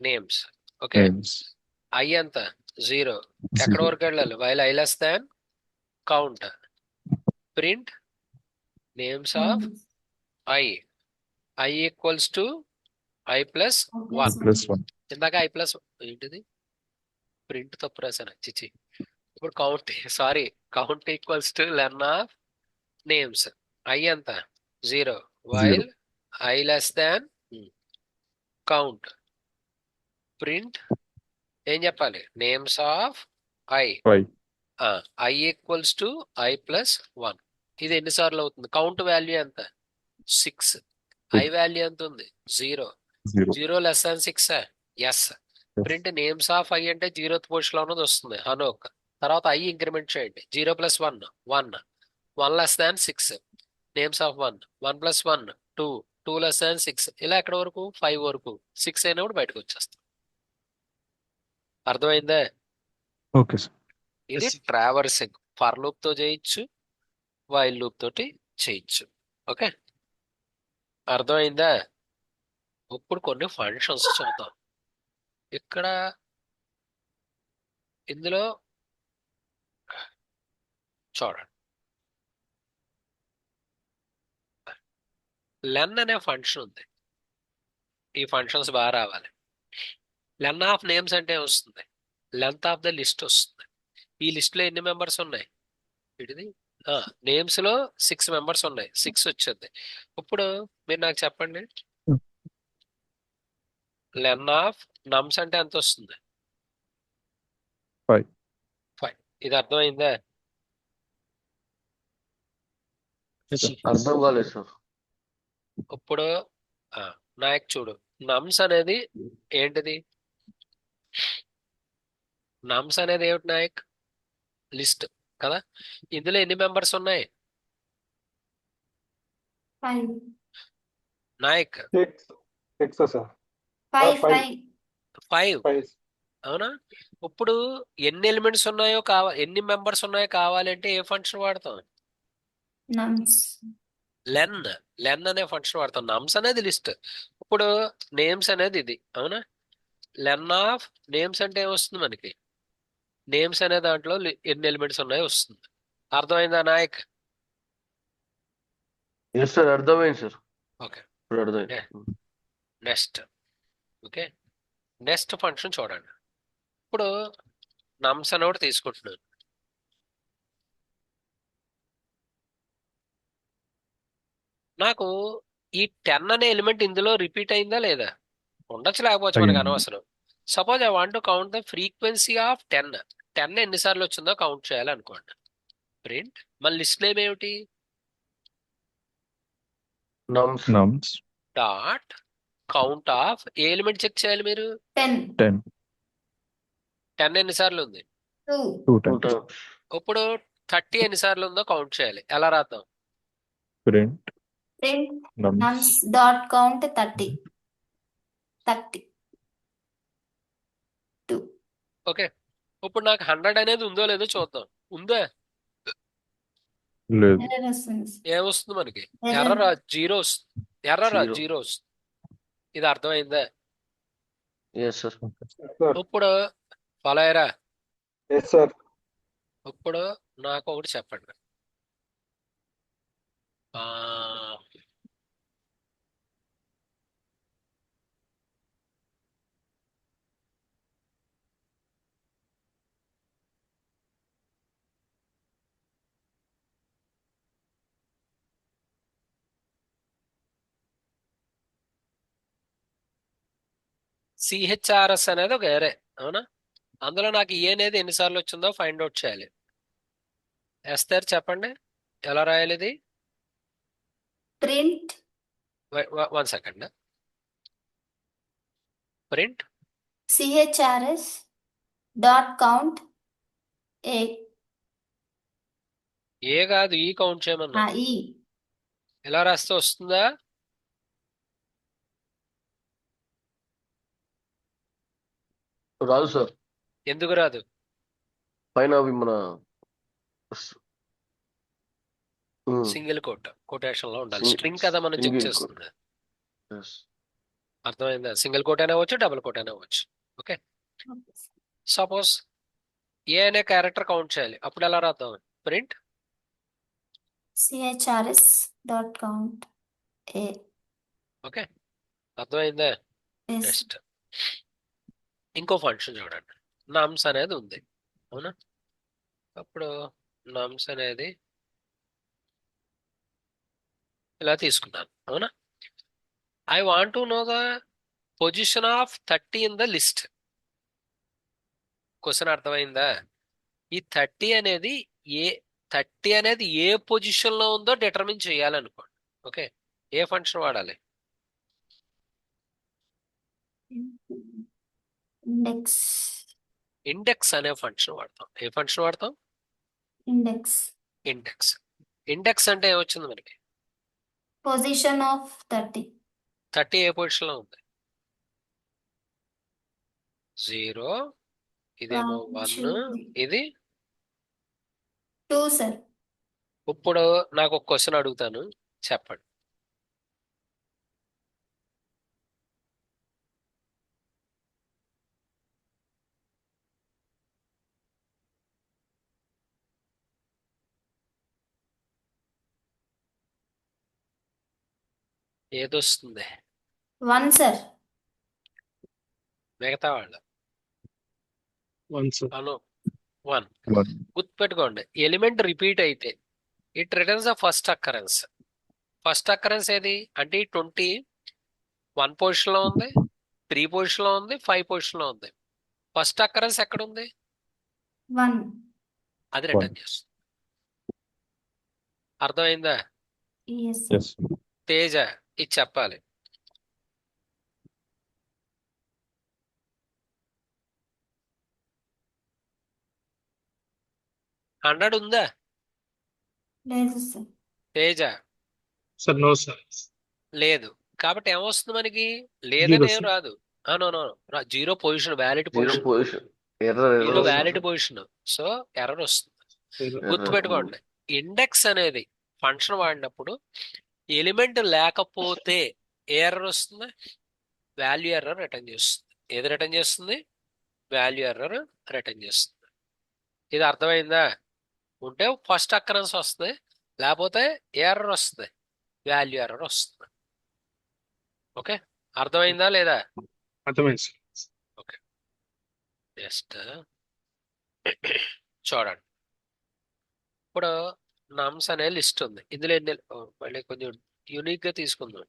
names. Okay. names. I ఎంత? 0. ఎక్కడ 0. వరకు వెళ్ళాలి? While I less than count print names of I. I equals to I plus 1. Plus 1. ఇందాక ఐ ప్లస్ ఏంటిది? ప్రింట్ తప్పు రాశాను, చిచి. ఇప్పుడు count equals to len of names. I ఎంత? 0. While I less than count print ఏం చెప్పాలి? Names of I. 5. I equals to I plus 1. ఇది ఎన్నిసార్లు అవుతుంది? కౌంట్ వాల్యూ ఎంత? 6. ఐ వాల్యూ ఎంత ఉంది? 0. 0. 0 less than 6. Yes. Print names of I అంటే 0th పొజిషన్ లో ఉన్నది వస్తుంది హనోక్. తర్వాత ఐ ఇంక్రిమెంట్ చేయండి. 0 plus 1 1. 1 less than 6. Names of 1 1 plus 1 2. 2 less than 6. ఇలా ఎక్కడ వరకు? 5 వరకు. 6 అయినప్పుడు బయటకు వచ్చేస్తాం. అర్థమైందా? Okay, sir. ఇది ట్రావర్సింగ్. ఫర్ లూప్ తో చేయొచ్చు, వైల్ లూప్ తోటి చేయొచ్చు. ఓకే, అర్థమైందా? ఇప్పుడు కొన్ని ఫంక్షన్స్ చూద్దాం. ఇక్కడ ఇందులో చూడండి, లెన్ అనే ఫంక్షన్ ఉంది. ఈ ఫంక్షన్స్ బాగా రావాలి. లెన్ ఆఫ్ నేమ్స్ అంటే వస్తుంది, లెంత్ ఆఫ్ ద లిస్ట్ వస్తుంది. ఈ లిస్ట్ లో ఎన్ని మెంబర్స్ ఉన్నాయి? ఇది నేమ్స్ లో 6 మెంబర్స్ ఉన్నాయి. 6 వచ్చింది. ఇప్పుడు మీరు నాకు చెప్పండి, లెన్ ఆఫ్ నమ్స్ అంటే ఎంత వస్తుంది? 5. 5. ఇది అర్థమైందా? అర్థం కాలేదు సార్. ఇప్పుడు నాయక్ చూడు, నమ్స్ అనేది ఏంటిది? నమ్స్ అనేది ఏమిటి నాయక్? లిస్ట్ కదా. ఇందులో ఎన్ని మెంబర్స్ ఉన్నాయి 5. నాయక్? 6, sir. 5. 5. 5. 5. అవునా? ఇప్పుడు ఎన్ని ఎలిమెంట్స్ ఉన్నాయో ఎన్ని మెంబర్స్ ఉన్నాయో కావాలంటే ఏ ఫంక్షన్ వాడతాం? నమ్స్. లెన్ అనే ఫంక్షన్ వాడతాం. నమ్స్ అనేది లిస్ట్. ఇప్పుడు నేమ్స్ అనేది ఇది, అవునా? లెన్ ఆఫ్ నేమ్స్ అంటే ఏమొస్తుంది మనకి? నేమ్స్ అనే దాంట్లో ఎన్ని ఎలిమెంట్స్ ఉన్నాయో వస్తుంది. అర్థమైందా నాయక్? ఎస్ సార్, అర్థమైంది సార్. ఓకే, ఇప్పుడు అర్థమైంది. నెక్స్ట్. ఓకే, నెక్స్ట్ ఫంక్షన్ చూడండి. ఇప్పుడు నమ్స్ అని ఒకటి తీసుకుంటున్నాను. నాకు ఈ 10 అనే ఎలిమెంట్ ఇందులో రిపీట్ అయిందా లేదా? ఉండొచ్చు, లేకపోవచ్చు, మనకు అయ్యింది. అనవసరం. Suppose I want to count the frequency of 10. 10 ఎన్నిసార్లు వచ్చిందో కౌంట్ చేయాలనుకోండి. ప్రింట్ మన లిస్ట్ నేమ్ ఏమిటి? Nums. Nums. Dot count of ఏ ఎలిమెంట్ చెక్ చేయాలి మీరు? 10. 10. 10 ఎన్నిసార్లు ఉంది? 2. 2 టూ times. టైమ్స్. ఇప్పుడు 30 ఎన్నిసార్లు ఉందో కౌంట్ చేయాలి. ఎలా రాద్దాం? Print Print nums. nums dot count 30. 30. 2. Okay, ఇప్పుడు నాకు 100 అనేది ఉందో లేదో చూద్దాం. ఉందా? లేదు. Error వస్తుంది. ఏమొస్తుంది మనకి? Error. ఎర్రర్ 0 వస్తుంది. Error Zero. 0 వస్తుంది. ఇది అర్థమైందా? Yes sir. Sir. ఇప్పుడు ఫాలో అయ్యారా? Yes, sir. ఇప్పుడు నాకు ఒకటి చెప్పండి. ఆ, సిహెచ్ఆర్ఎస్ అనేది ఒక ఏరే, అవునా? అందులో నాకు ఈ అనేది ఎన్నిసార్లు వచ్చిందో ఫైండ్ అవుట్ చేయాలి. ఎస్తర్ చెప్పండి ఎలా రాయాలి ఇది? Print 1 second. Print CHRS dot count A. ఏ కాదు, ఈ కౌంట్ చేయమన్నా. E. ఎలా రాస్తే వస్తుందా? రాదు సార్, ఎందుకు రాదు? పైన అవి మన సింగిల్ కొటేషన్ లో ఉండాలి. Sing- స్ట్రింగ్ కదా మనం చెక్ single చేస్తుంది. yes. అర్థమైందా? సింగిల్ కోట్ అయినా అవ్వచ్చు, డబుల్ కోట్ అయినా అవ్వచ్చు. ఓకే, సపోజ్ ఏ అనే క్యారెక్టర్ కౌంట్ చేయాలి, అప్పుడు ఎలా రాద్దాం? Print CHRS dot count A. Okay, అర్థమైందా? Yes. నెక్స్ట్ ఇంకో ఫంక్షన్ చూడండి, నమ్స్ అనేది ఉంది, అవునా? అప్పుడు నమ్స్ అనేది ఇలా తీసుకున్నాను, అవునా? I want to know the position of 30 in the list. Question అర్థమైందా? ఈ 30 అనేది ఏ పొజిషన్ లో ఉందో డిటర్మిన్ చేయాలనుకోండి. ఓకే, ఏ ఫంక్షన్ వాడాలి? Index. ఇండెక్స్ అనే ఫంక్షన్ వాడతాం. ఏ ఫంక్షన్ వాడతాం? Index. ఇండెక్స్. ఇండెక్స్ అంటే ఏమొచ్చింది మనకి? Position of 30. 30 ఏ పొజిషన్ లో ఉంది? 0, ఇదేమో 1, 2, ఇది 2 sir. ఇప్పుడు నాకు ఒక క్వశ్చన్ అడుగుతాను, చెప్పండి. ఏదొస్తుంది? 1 sir. మిగతా వాళ్ళు 1 sir. అను 1. గుర్తుపెట్టుకోండి, ఎలిమెంట్ రిపీట్ అయితే it returns the first occurrence. First occurrence ఏది అంటే ఈ 20 1 పొజిషన్ లో ఉంది, 3 పొజిషన్ లో ఉంది, 5 పొజిషన్ లో ఉంది. ఫస్ట్ అక్కరెన్స్ ఎక్కడ ఉంది? 1. అది రిటర్న్ చేస్తుంది. అర్థమైందా? Yes sir. ఎస్ తేజ ఇది చెప్పాలి. హండ్రెడ్ ఉందా లేదు sir. Teja? Sir, no sir. లేదు. కాబట్టి ఏమొస్తుంది మనకి? లేదని Zero, ఏం sir. రాదు. No, zero position, valid zero position, position, error zero error valid position. So error వస్తుంది. Error. గుర్తుపెట్టుకోండి, ఇండెక్స్ అనేది ఫంక్షన్ వాడినప్పుడు ఎలిమెంట్ లేకపోతే ఏ ఎర్రర్ వస్తుంది? వాల్యూ ఎర్రర్ రిటర్న్ చేస్తుంది. ఏది రిటర్న్ చేస్తుంది? వాల్యూ ఎర్రర్ రిటర్న్ చేస్తుంది. ఇది అర్థమైందా? ఉంటే ఫస్ట్ అక్కరెన్స్ వస్తుంది, లేకపోతే ఎర్రర్ వస్తుంది, వాల్యూ ఎర్రర్ వస్తుంది. ఓకే, అర్థమైందా లేదా? అర్థమైంది సార్. నెక్స్ట్ చూడండి, ఇప్పుడు నమ్స్ అనే లిస్ట్ ఉంది. ఇందులో మళ్ళీ కొంచెం యూనిక్ గా తీసుకుందాం.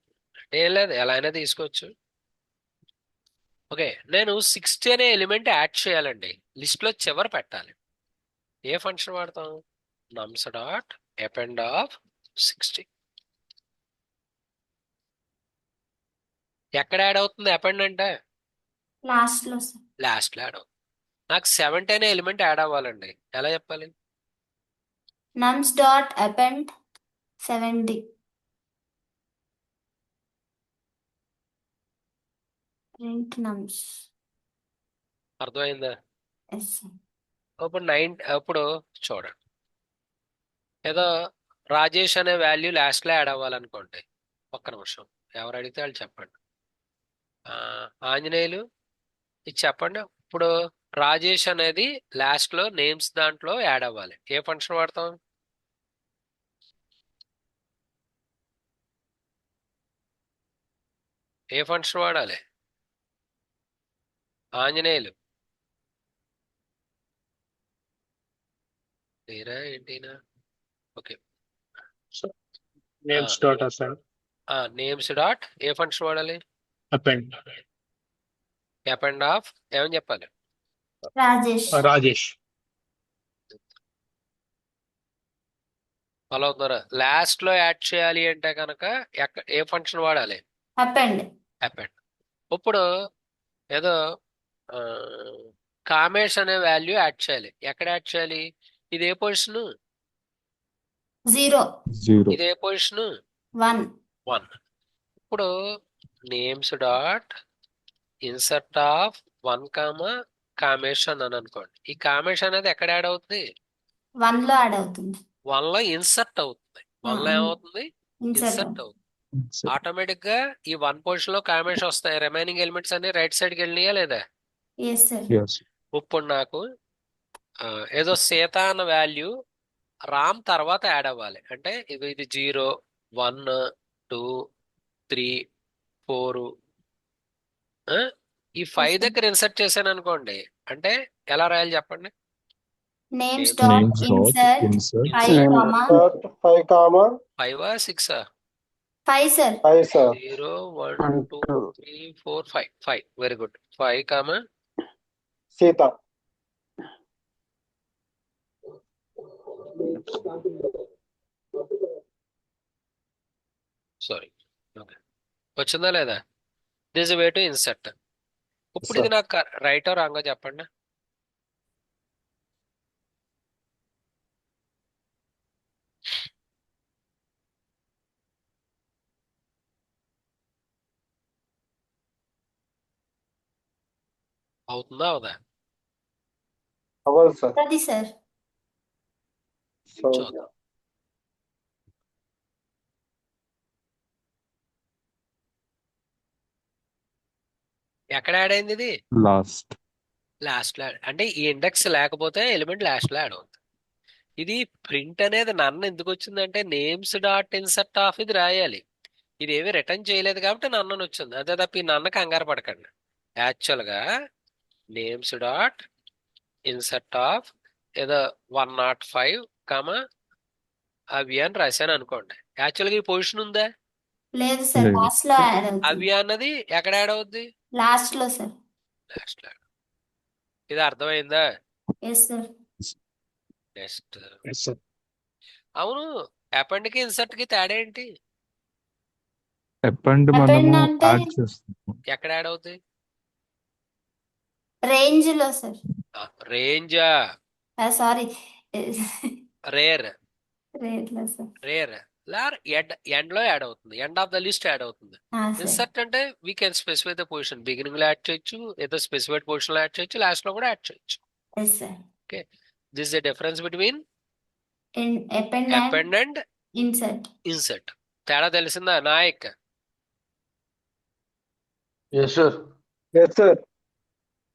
ఏం లేదు, ఎలా అయినా తీసుకోవచ్చు. ఓకే, నేను 60 అనే ఎలిమెంట్ యాడ్ చేయాలండి, లిస్ట్ లో చివరి పెట్టాలి. ఏ ఫంక్షన్ వాడతాం? నమ్స్ డాట్ అపెండ్ ఆఫ్ 60. ఎక్కడ యాడ్ అవుతుంది అపెండ్ అంటే? Last లో sir. లాస్ట్ లో యాడ్ అవుతుంది. నాకు 70 అనే ఎలిమెంట్ యాడ్ అవ్వాలండి, ఎలా చెప్పాలి? Nums dot append 70. Print nums. అర్థమైందా? Yes sir. ఇప్పుడు చూడండి, ఏదో రాజేష్ అనే వాల్యూ లాస్ట్ లో యాడ్ అవ్వాలనుకోండి. ఒక్క నిమిషం, ఎవరు అడిగితే వాళ్ళు చెప్పండి. ఆంజనేయులు ఇది చెప్పండి. ఇప్పుడు రాజేష్ అనేది లాస్ట్ లో నేమ్స్ దాంట్లో యాడ్ అవ్వాలి, ఏ ఫంక్షన్ వాడతాం? ఏ ఫంక్షన్ వాడాలి? ఆంజనేయులు తీరా ఏంటినా? Okay, Names dot assign. Names dot ఏ ఫంక్షన్ వాడాలి? Append. అపెండ్ ఆఫ్ ఏమని చెప్పాలి? రాజేష్. Rajesh. ఫాలో అవుతున్నారా? లాస్ట్ లో యాడ్ చేయాలి అంటే కనుక ఏ ఫంక్షన్ వాడాలి? అపెండ్. అపెండ్. ఇప్పుడు ఏదో కామేష్ అనే వాల్యూ యాడ్ చేయాలి. ఎక్కడ యాడ్ చేయాలి? ఇది ఏ పొజిషన్? 0 0. ఇది ఏ పొజిషన్? 1. 1. ఇప్పుడు names dot insert of 1, Kamesh అని అనుకోండి. ఈ కామేష్ అనేది ఎక్కడ యాడ్ అవుతుంది? 1 లో యాడ్ అవుతుంది. 1 లో ఇన్సర్ట్ అవుతుంది. 1 లో ఏమవుతుంది? ఇన్సర్ట్ ఇన్సర్ట్ అవుతుంది. ఆటోమేటిక్ గా ఈ 1 పొజిషన్ లో కామేష్ వస్తాయి. రిమైనింగ్ ఎలిమెంట్స్ అన్ని రైట్ సైడ్ కి వెళ్ళినాయా లేదా? Yes sir. Yes. ఇప్పుడు నాకు ఏదో సీత అన్న వాల్యూ రామ్ తర్వాత యాడ్ అవ్వాలి. అంటే ఇది 0, 1, 2, 3, 4 ఈ 5 దగ్గర ఇన్సర్ట్ చేశాను అనుకోండి. అంటే ఎలా రాయాలి చెప్పండి? Names Names dot dot insert insert 5, Dot 5 comma 5, 6, 5 sir. 5 sir. 0, 1, 2, 3, 4, 5. 5 very good. 5, Sita. Sorry. Okay, వచ్చిందా లేదా? This way to insert. ఇప్పుడు ఇది నాకు రైట్ రాంగ్ చెప్పండి. అవుతుందా అవదా? అవ్వాలి సార్. అది సార్. సో చూద్దాం. ఎక్కడ యాడ్ అయింది ఇది? Last. లాస్ట్ లో అంటే ఈ ఇండెక్స్ లేకపోతే ఎలిమెంట్ లాస్ట్ లో యాడ్ అవుతుంది. ఇది ప్రింట్ అనేది నన్ను ఎందుకు వచ్చిందంటే నేమ్స్ డాట్ ఇన్సర్ట్ ఆఫ్ ఇది రాయాలి. ఇది ఏమి రిటర్న్ చేయలేదు కాబట్టి నన్ను వచ్చింది. అదే తప్ప ఈ నన్న కంగారు పడకండి. యాక్చువల్ గా నేమ్స్ డాట్ ఇన్సర్ట్ ఆఫ్ ఏదో 105, అవి అని రాశాను అనుకోండి. యాక్చువల్గా ఈ పొజిషన్ ఉందా? లేదు సార్. లేదు. లాస్ట్ లో యాడ్ అవుతుంది. అవి అన్నది ఎక్కడ యాడ్ అవుద్ది? లాస్ట్ లో సార్. లాస్ట్ లో. ఇది అర్థమైందా? Yes sir. Next. Yes, sir. అవును, అపెండ్ కి ఇన్సర్ట్ కి తేడా ఏంటి? Append Append మనము అంటే యాడ్ చేస్తాము. ఎక్కడ యాడ్ అవుతాయి? రేంజ్ లో సార్. రేంజా? Sorry, rear. రేట్ లో సార్. రేర్ లార్ ఎండ్ లో యాడ్ అవుతుంది. End of the list add అవుతుంది. సార్. ఇన్సర్ట్ అంటే we can specify the position. Beginning లో యాడ్ చేయొచ్చు, ఏదో స్పెసిఫైడ్ పొజిషన్ లో యాడ్ చేయొచ్చు, లాస్ట్ లో కూడా యాడ్ చేయొచ్చు. Yes sir. This the difference between append append and insert. Insert. తేడా తెలిసిందా Nayak? Yes sir. yes sir.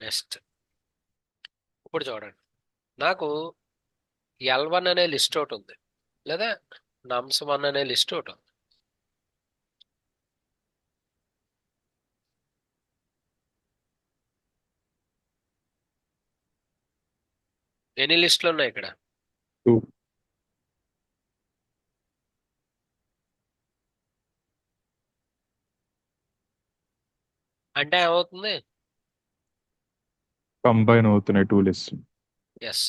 Next. ఇప్పుడు చూడండి, నాకు L1 అనే లిస్ట్ ఒకటి ఉంది, లేదా nums1 అనే లిస్ట్ ఒకటి ఉంది. ఎన్ని లిస్టులు ఉన్నాయి ఇక్కడ? 2. అంటే ఏమవుతుంది? కంబైన్ అవుతున్నాయి 2 lists. ఎస్.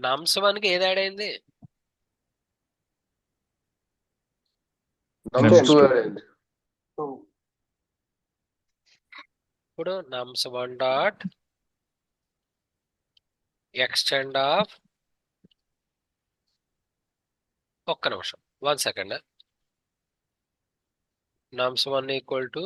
nums1 కి ఏది యాడ్ అయింది? నమ్స్ Nums 2 2. యాడ్ అయింది. ఇప్పుడు nums1 డాట్ ఎక్స్టెండ్ ఆఫ్, ఒక్క నిమిషం, 1 సెకండ్. nums1 ఈక్వల్ టు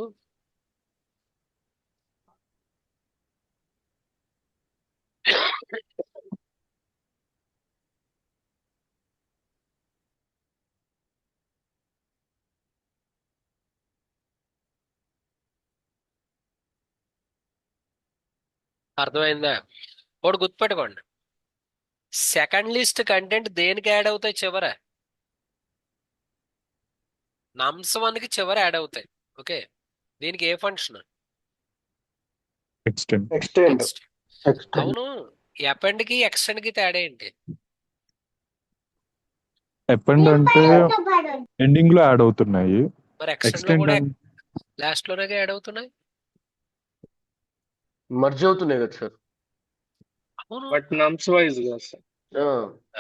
అర్థమైందా? ఒకటి గుర్తుపెట్టుకోండి, సెకండ్ లిస్ట్ కంటెంట్ దేనికి యాడ్ అవుతాయి? చివర nums1 కి చివర యాడ్ అవుతాయి. ఓకే, దీనికి ఏ ఫంక్షన్? Extend. Extend. అవును, అపెండ్ కి ఎక్స్టెండ్ కి తేడా ఏంటి? Append అంటే ఎండింగ్ లో యాడ్ అవుతున్నాయి. మరి ఎక్స్టెండ్ లో ఎక్స్టెండ్ కూడా అండ్ లాస్ట్ లోనే యాడ్ అవుతున్నాయి. మర్జ్ అవుతున్నాయి కదా సార్. అవును. బట్ నమ్స్ వైజ్ కదా సార్.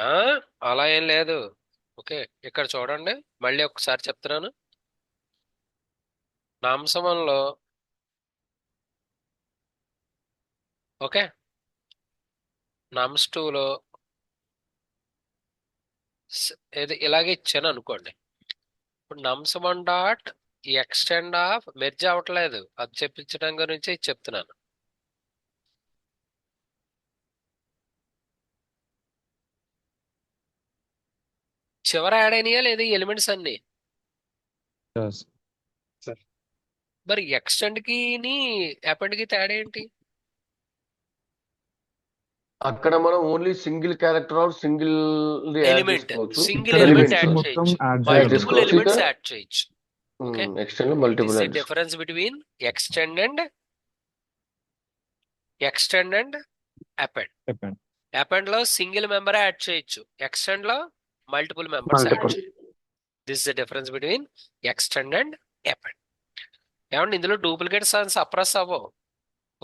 ఆ, అలా ఏం లేదు. ఓకే, ఇక్కడ చూడండి, మళ్ళీ ఒకసారి చెప్తున్నాను. నాంసమంలో ఓకే, నమ్స్ 2లో ఇది ఇలాగే ఇచ్చాను అనుకోండి. ఇప్పుడు నమ్స్ 1 డాట్ ఈ ఎక్స్టెండ్ ఆఫ్ మెర్జ్ అవ్వట్లేదు, అది చెప్పించడం గురించి ఇది చెప్తున్నాను. చివర యాడ్ అయినాయా లేదా ఈ ఎలిమెంట్స్ అన్ని? yes. మరి ఎక్స్టెండ్ కి అపెండ్ కి తేడా ఏంటి? అక్కడ మనం only single character are single add element, చేసుకోవచ్చు. సింగిల్ ఇక్కడ ఎలిమెంట్ లిస్ట్ యాడ్ మొత్తం చేయొచ్చు, యాడ్ Multiple మల్టిపుల్ చేయాలి. చేసుకోవచ్చు. ఎలిమెంట్స్ ఇక యాడ్ చేయొచ్చు. ఓకే, ఎక్స్టెండ్ లో this multiple the add difference between extend and append. చెప్పండి. అపెండ్ లో సింగిల్ మెంబర్ యాడ్ చేయొచ్చు, ఎక్స్టెండ్ లో మల్టిపుల్ మెంబర్స్ యాడ్ Multiple. చేయొచ్చు. This the difference between extend and append. ఏమంటే ఇందులో డూప్లికేట్ సప్రెస్ అవ్వవు.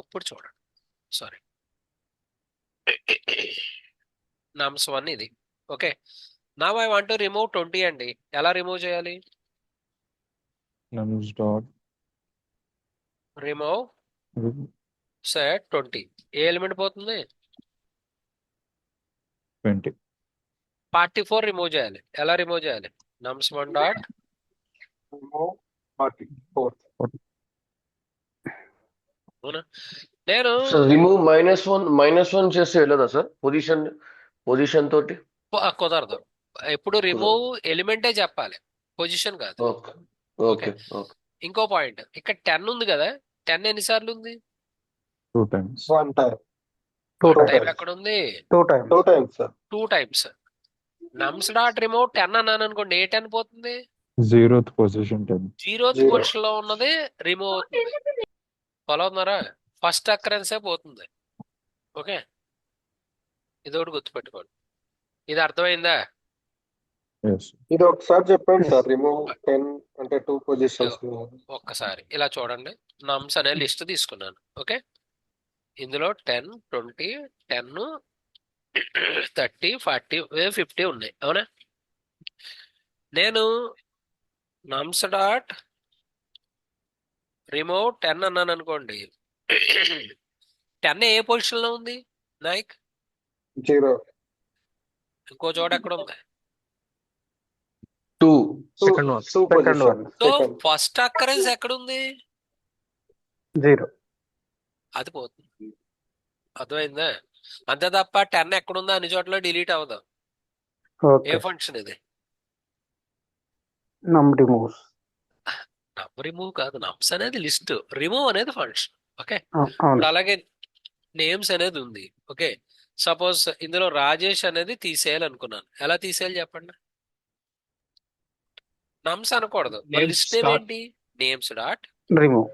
ఇప్పుడు చూడండి, సారీ, నమ్స్ 1 ఇది. Okay, now I want to remove 20 అండి. ఎలా రిమూవ్ చేయాలి? nums dot remove set 20. ఏ ఎలిమెంట్ పోతుంది? 20. 44 రిమూవ్ చేయాలి. ఎలా రిమూవ్ చేయాలి? నమ్స్ 1 డాట్ Remove 44. అవునా? నేను సార్ రిమూవ్ -1 చేస్తే వెళ్ళదా సార్ పొజిషన్ తోటి? కుదరదు. ఎప్పుడు రిమూవ్ ఎలిమెంటే చెప్పాలి, పొజిషన్ కాదు. Okay okay okay. ఇంకో పాయింట్, ఇక్కడ 10 ఉంది కదా, 10 ఎన్నిసార్లు ఉంది? 2 times. 1 time. టైం ఎక్కడ ఉంది? 2 times. 2 times, sir. 2 times. నమ్స్ dot remove 10 అన్నాను అనుకోండి, ఏ 10 పోతుంది? 0th position 10. 0th Zero. Position లో ఉన్నది రిమూవ్ అవుతుంది. ఫాలో అవుతున్నారా? ఫస్ట్ అక్కరెన్సే పోతుంది. ఓకే, ఇది ఒకటి గుర్తుపెట్టుకోండి. ఇది అర్థమైందా? Yes. ఇది ఒకసారి చెప్పండి సార్. రిమూవ్ 10 అంటే 2 పొజిషన్స్. ఒక్కసారి ఇలా చూడండి. నమ్స్ అనే లిస్ట్ తీసుకున్నాను. ఓకే, ఇందులో 10, 20, 10, 30, 40, 50 ఉన్నాయి. అవునా? నేను నమ్స్ డాట్ రిమూవ్ 10 అన్నాను అనుకోండి, 10 ఏ పొజిషన్ లో ఉంది నాయక్? 0. ఇంకో చోట ఎక్కడ ఉంది? 2 Second one. 2 position. So first occurrence ఎక్కడ ఉంది? 0. అది పోతుంది. అర్థమైందా? అంతే తప్ప 10 ఎక్కడుందో అన్ని చోట్ల డిలీట్ అవ్వదు. ఏ ఫంక్షన్ ఇది? నమ్ రిమూవ్స్. నమ్ రిమూవ్ కాదు, నమ్స్ అనేది లిస్ట్, రిమూవ్ అనేది ఫంక్షన్. ఓకే, ఇప్పుడు అలాగే నేమ్స్ అనేది ఉంది. ఓకే, సపోజ్ ఇందులో రాజేష్ అనేది తీసేయాలి అనుకున్నాను. ఎలా తీసేయాలి చెప్పండి? నమ్స్ అనకూడదు, లిస్ట్ నేమ్ ఏంటి? Names dot remove.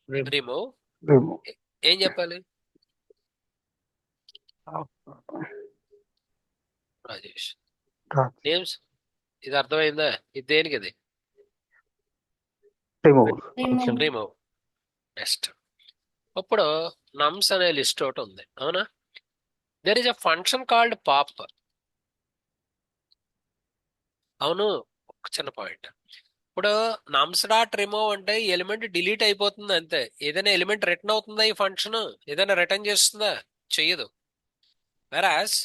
రిమూవ్. ఏం చెప్పాలి? రాజేష్ నేమ్స్. ఇది అర్థమైందా? ఇది దేనికి? ఇది రిమూవ్. నెక్స్ట్, ఇప్పుడు నమ్స్ అనే లిస్ట్ ఒకటి ఉంది. అవునా? There is a function called pop. అవును, ఒక చిన్న పాయింట్. ఇప్పుడు నమ్స్ డాట్ రిమూవ్ అంటే ఎలిమెంట్ డిలీట్ అయిపోతుంది అంతే. ఏదైనా ఎలిమెంట్ రిటర్న్ అవుతుందా ఈ ఫంక్షన్? ఏదైనా రిటర్న్ చేస్తుందా? చెయ్యదు. వెరాస్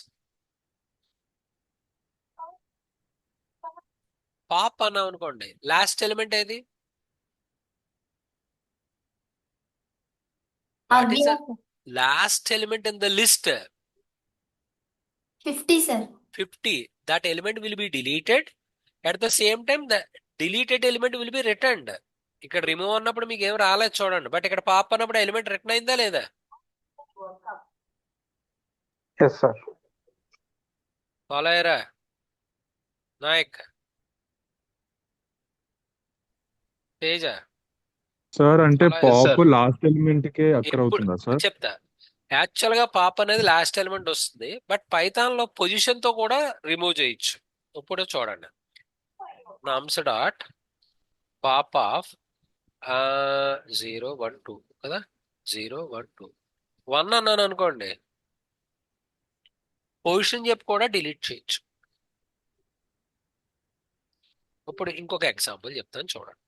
పాప్ అన్నాం అనుకోండి, లాస్ట్ ఎలిమెంట్ ఏది? What is the last element in the list? 50, sir. 50. That element will be deleted. At the same time, the deleted element will be returned. ఇక్కడ remove అన్నప్పుడు మీకు ఏం రాలేదు చూడండి, బట్ ఇక్కడ పాప్ అన్నప్పుడు ఎలిమెంట్ రిటర్న్ అయిందా లేదా? Yes, sir. ఫాలో అయ్యారా నాయక్? తేజ సార్ అంటే Yes, pop sir. Last element కే అక్కడ అవుతుందా సార్? చెప్తా. యాక్చువల్ గా పాప్ అనేది లాస్ట్ ఎలిమెంట్ వస్తుంది, బట్ పైథాన్ లో పొజిషన్ తో కూడా రిమూవ్ చేయొచ్చు. ఇప్పుడు చూడండి, నమ్స్ డాట్ పాప్ ఆఫ్ 0 1 2 కదా, 0 1 2 1 అన్నాను అనుకోండి, పొజిషన్ చెప్పి కూడా డిలీట్ చేయొచ్చు. ఇప్పుడు ఇంకొక ఎగ్జాంపుల్ చెప్తాను చూడండి.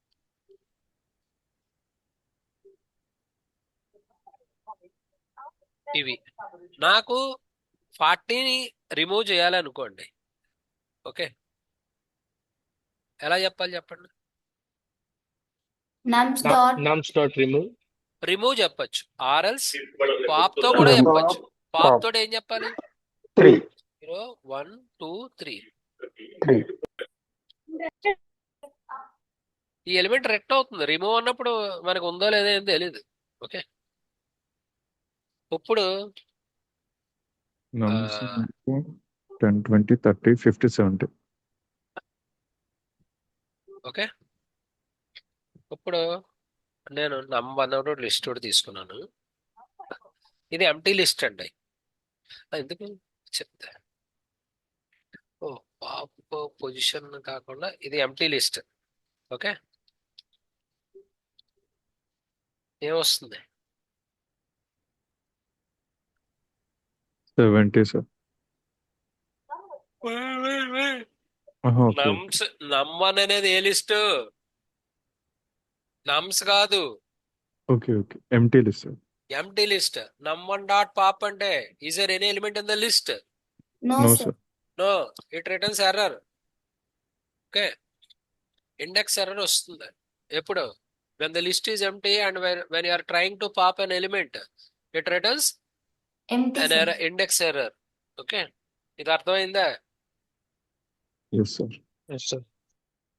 ఇవి నాకు 40ని రిమూవ్ చేయాలనుకోండి. ఓకే, ఎలా చెప్పాలి చెప్పండి? nums dot nums dot remove. Remove చెప్పొచ్చు, ఆర్ఎల్స్ పాప్ తో కూడా చెప్పొచ్చు. పాప్ తోటి ఏం చెప్పాలి? 3 0 1 2 3. 3 ఈ ఎలిమెంట్ రెక్ట్ అవుతుంది. రిమూవ్ అన్నప్పుడు మనకు ఉందో లేదో ఏం తెలియదు. ఓకే, ఇప్పుడు నమ్స్ 10 20 30 50 70. ఓకే, ఇప్పుడు నేను నంబర్ లిస్ట్ ఒకటి తీసుకున్నాను. ఇది ఎంటీ లిస్ట్ అండి. ఎందుకు చెప్తా, ఓ పాప్ పొజిషన్ కాకుండా ఇది ఎంటీ లిస్ట్. ఓకే, ఏమొస్తుంది? 70 సార్. ఓకే. నమ్స్ నమ్1 అనేది ఏ లిస్ట్? నమ్స్ కాదు, okay okay empty list sir. Empty list. num1 dot pop అంటే is there any element in the list? no no sir sir. No, it returns error. Okay, index error వస్తుంది ఎప్పుడు? when the list is empty and when you are trying to pop an element, it returns empty an sir error, index error. Okay, ఇది అర్థమైందా? Yes sir. Yes, sir.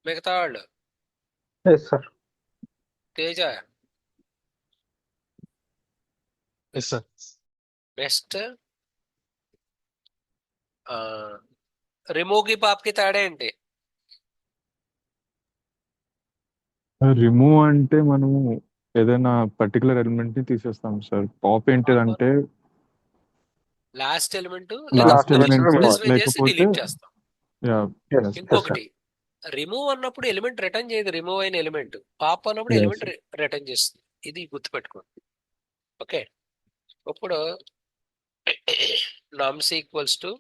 మిగతా వాళ్ళు yes sir Teja Yes, sir. Next remove కి pop కి తేడా ఏంటి? Remove అంటే మనము ఏదైనా పర్టికులర్ ఎలిమెంట్ ని తీసేస్తాం సార్. పాప్ ఏంటిదంటే last element last element element remove. చేసి లేకపోతే డిలీట్ చేస్తాం. యా yes yes sir ఇంకొకటి, రిమూవ్ అన్నప్పుడు ఎలిమెంట్ రిటర్న్ చేయదు. రిమూవ్ అయిన ఎలిమెంట్ పాప్ అన్నప్పుడు Yes. ఎలిమెంట్ రిటర్న్ చేస్తుంది. ఇది గుర్తుపెట్టుకోండి. ఓకే, ఇప్పుడు నమ్స్ ఈక్వల్స్ టు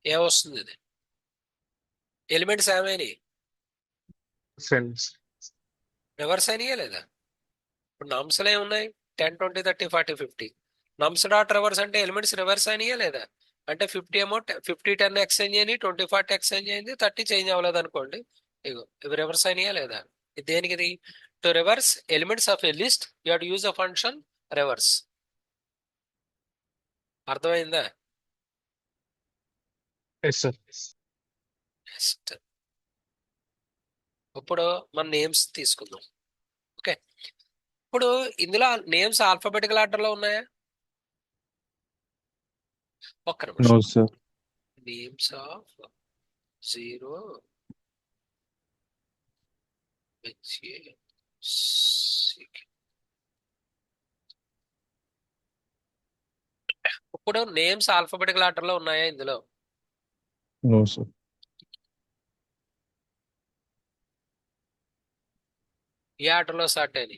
ఏమొస్తుంది? ఇది ఎలిమెంట్స్ ఏమైనాయి? Friends. రివర్స్ అయినాయా లేదా? ఇప్పుడు నమ్స్లో ఏమున్నాయి? 10 20 30 40 50. నమ్స్ డాట్ రివర్స్ అంటే ఎలిమెంట్స్ రివర్స్ అయినాయా లేదా? అంటే 50 ఏమో 50 10 ఎక్స్చేంజ్ అయ్యి 20 40 ఎక్స్చేంజ్ అయింది, 30 చేంజ్ అవ్వలేదు అనుకోండి. ఇగో ఇవి రివర్స్ అయినాయా లేదా? ఇది దేనికి? ఇది to reverse elements of a list you have to use a function reverse. అర్థమైందా? Yes, sir. నెక్స్ట్ ఇప్పుడు మన నేమ్స్ తీసుకుందాం. ఓకే, ఇప్పుడు ఇందులో నేమ్స్ ఆల్ఫాబెటికల్ ఆర్డర్ లో ఉన్నాయా? ఒక్క నో నిమిషం. సార్. నేమ్స్ ఆఫ్ 0 ఇప్పుడు నేమ్స్ ఆల్ఫాబెటికల్ ఆర్డర్ లో ఉన్నాయా ఇందులో? No sir. ఏ ఆర్డర్ లో స్టార్ట్ అయింది?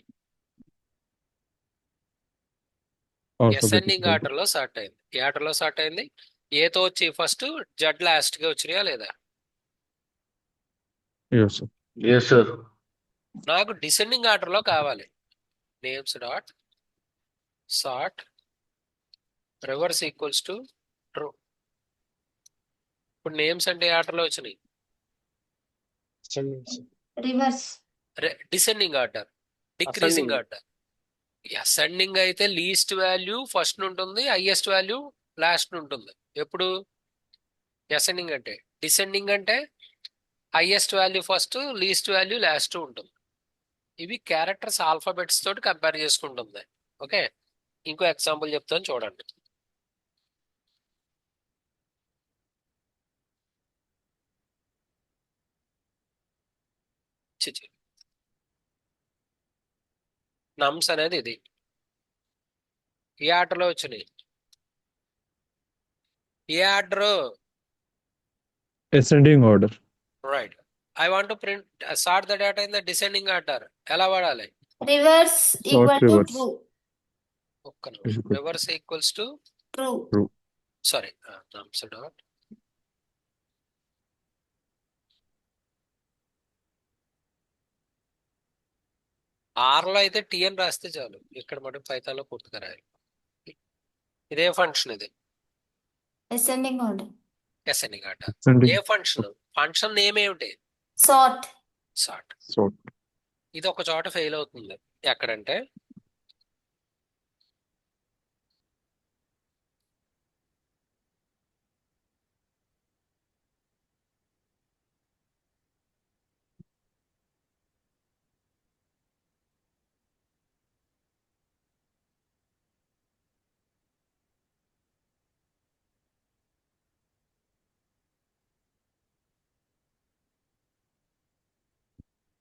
అసెండింగ్ ఆర్డర్ లో స్టార్ట్ అయింది. ఏ ఆర్డర్ లో స్టార్ట్ అయింది? ఏతో వచ్చి ఫస్ట్, జడ్ లాస్ట్ గా వచ్చినాయా లేదా? Yes sir. Yes sir. నాకు డిసెండింగ్ ఆర్డర్ లో కావాలి. Names dot sort reverse equals to true. ఇప్పుడు నేమ్స్ అంటే ఏ ఆర్డర్ లో వచ్చినాయి? Ascending, sir. reverse descending order, decreasing Ascending. Order. Ascending అయితే లీస్ట్ వాల్యూ ఫస్ట్ ఉంటుంది, హైయెస్ట్ వాల్యూ లాస్ట్ ఉంటుంది. ఎప్పుడు అసెండింగ్ అంటే? డిసెండింగ్ అంటే highest value first, least value last ఉంటుంది. ఇవి క్యారెక్టర్స్ ఆల్ఫాబెట్స్ తోటి కంపేర్ చేసుకుంటుంది. ఓకే, ఇంకో ఎగ్జాంపుల్ చెప్తాను చూడండి. నమ్స్ అనేది ఇది. ఏ ఆటలో వచ్చినాయి? ఏ order? Ascending order. Right. I want to print sort the data in the descending order. ఎలా వాడాలి? Reverse equal Sort to reverse. true. ఒక్క నిమిషం. Equal. Reverse equals to True. True. Sorry nums dot ఆర్లో అయితే టీ అని రాస్తే చాలు. ఇక్కడ మటుకు పైథాన్లో పూర్తిగా రాయాలి. ఇదే ఫంక్షన్ ఇది. Ascending order. Ascending order. Ascending. ఏ ఫంక్షన్? ఫంక్షన్ నేమ్ ఏమిటి? Sort. సార్ట్. Sort. ఇది ఒక చోట ఫెయిల్ అవుతుంది. ఎక్కడంటే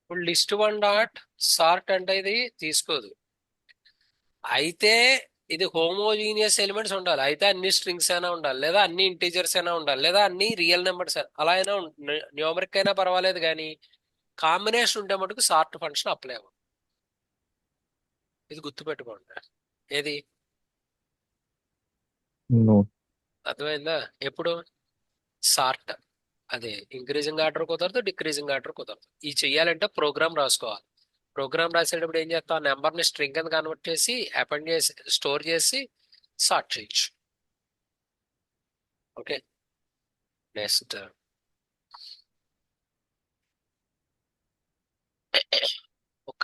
ఇప్పుడు లిస్ట్ వన్ డాట్ సార్ట్ అంటే ఇది తీసుకోదు. అయితే ఇది హోమోజీనియస్ ఎలిమెంట్స్ ఉండాలి. అయితే అన్ని స్ట్రింగ్స్ అయినా ఉండాలి, లేదా అన్ని ఇంటీజర్స్ అయినా ఉండాలి, లేదా అన్ని రియల్ నెంబర్స్ అలా అయినా న్యూమరిక్ అయినా పర్వాలేదు, కానీ కాంబినేషన్ ఉంటే మటుకు సార్ట్ ఫంక్షన్ అప్లై అవ్వదు. ఇది గుర్తుపెట్టుకోండి. ఏది No. అర్థమైందా? ఎప్పుడు సార్ట్ అదే ఇంక్రీజింగ్ ఆర్డర్ కుదరదు, డిక్రీజింగ్ ఆర్డర్ కుదరదు. ఇది చెయ్యాలంటే ప్రోగ్రామ్ రాసుకోవాలి. ప్రోగ్రామ్ రాసేటప్పుడు ఏం చేస్తాం? నెంబర్ని స్ట్రింగ్ కింద కన్వర్ట్ చేసి అపెండ్ చేసి స్టోర్ చేసి సార్ట్ చేయొచ్చు. ఓకే, నెక్స్ట్ ఒక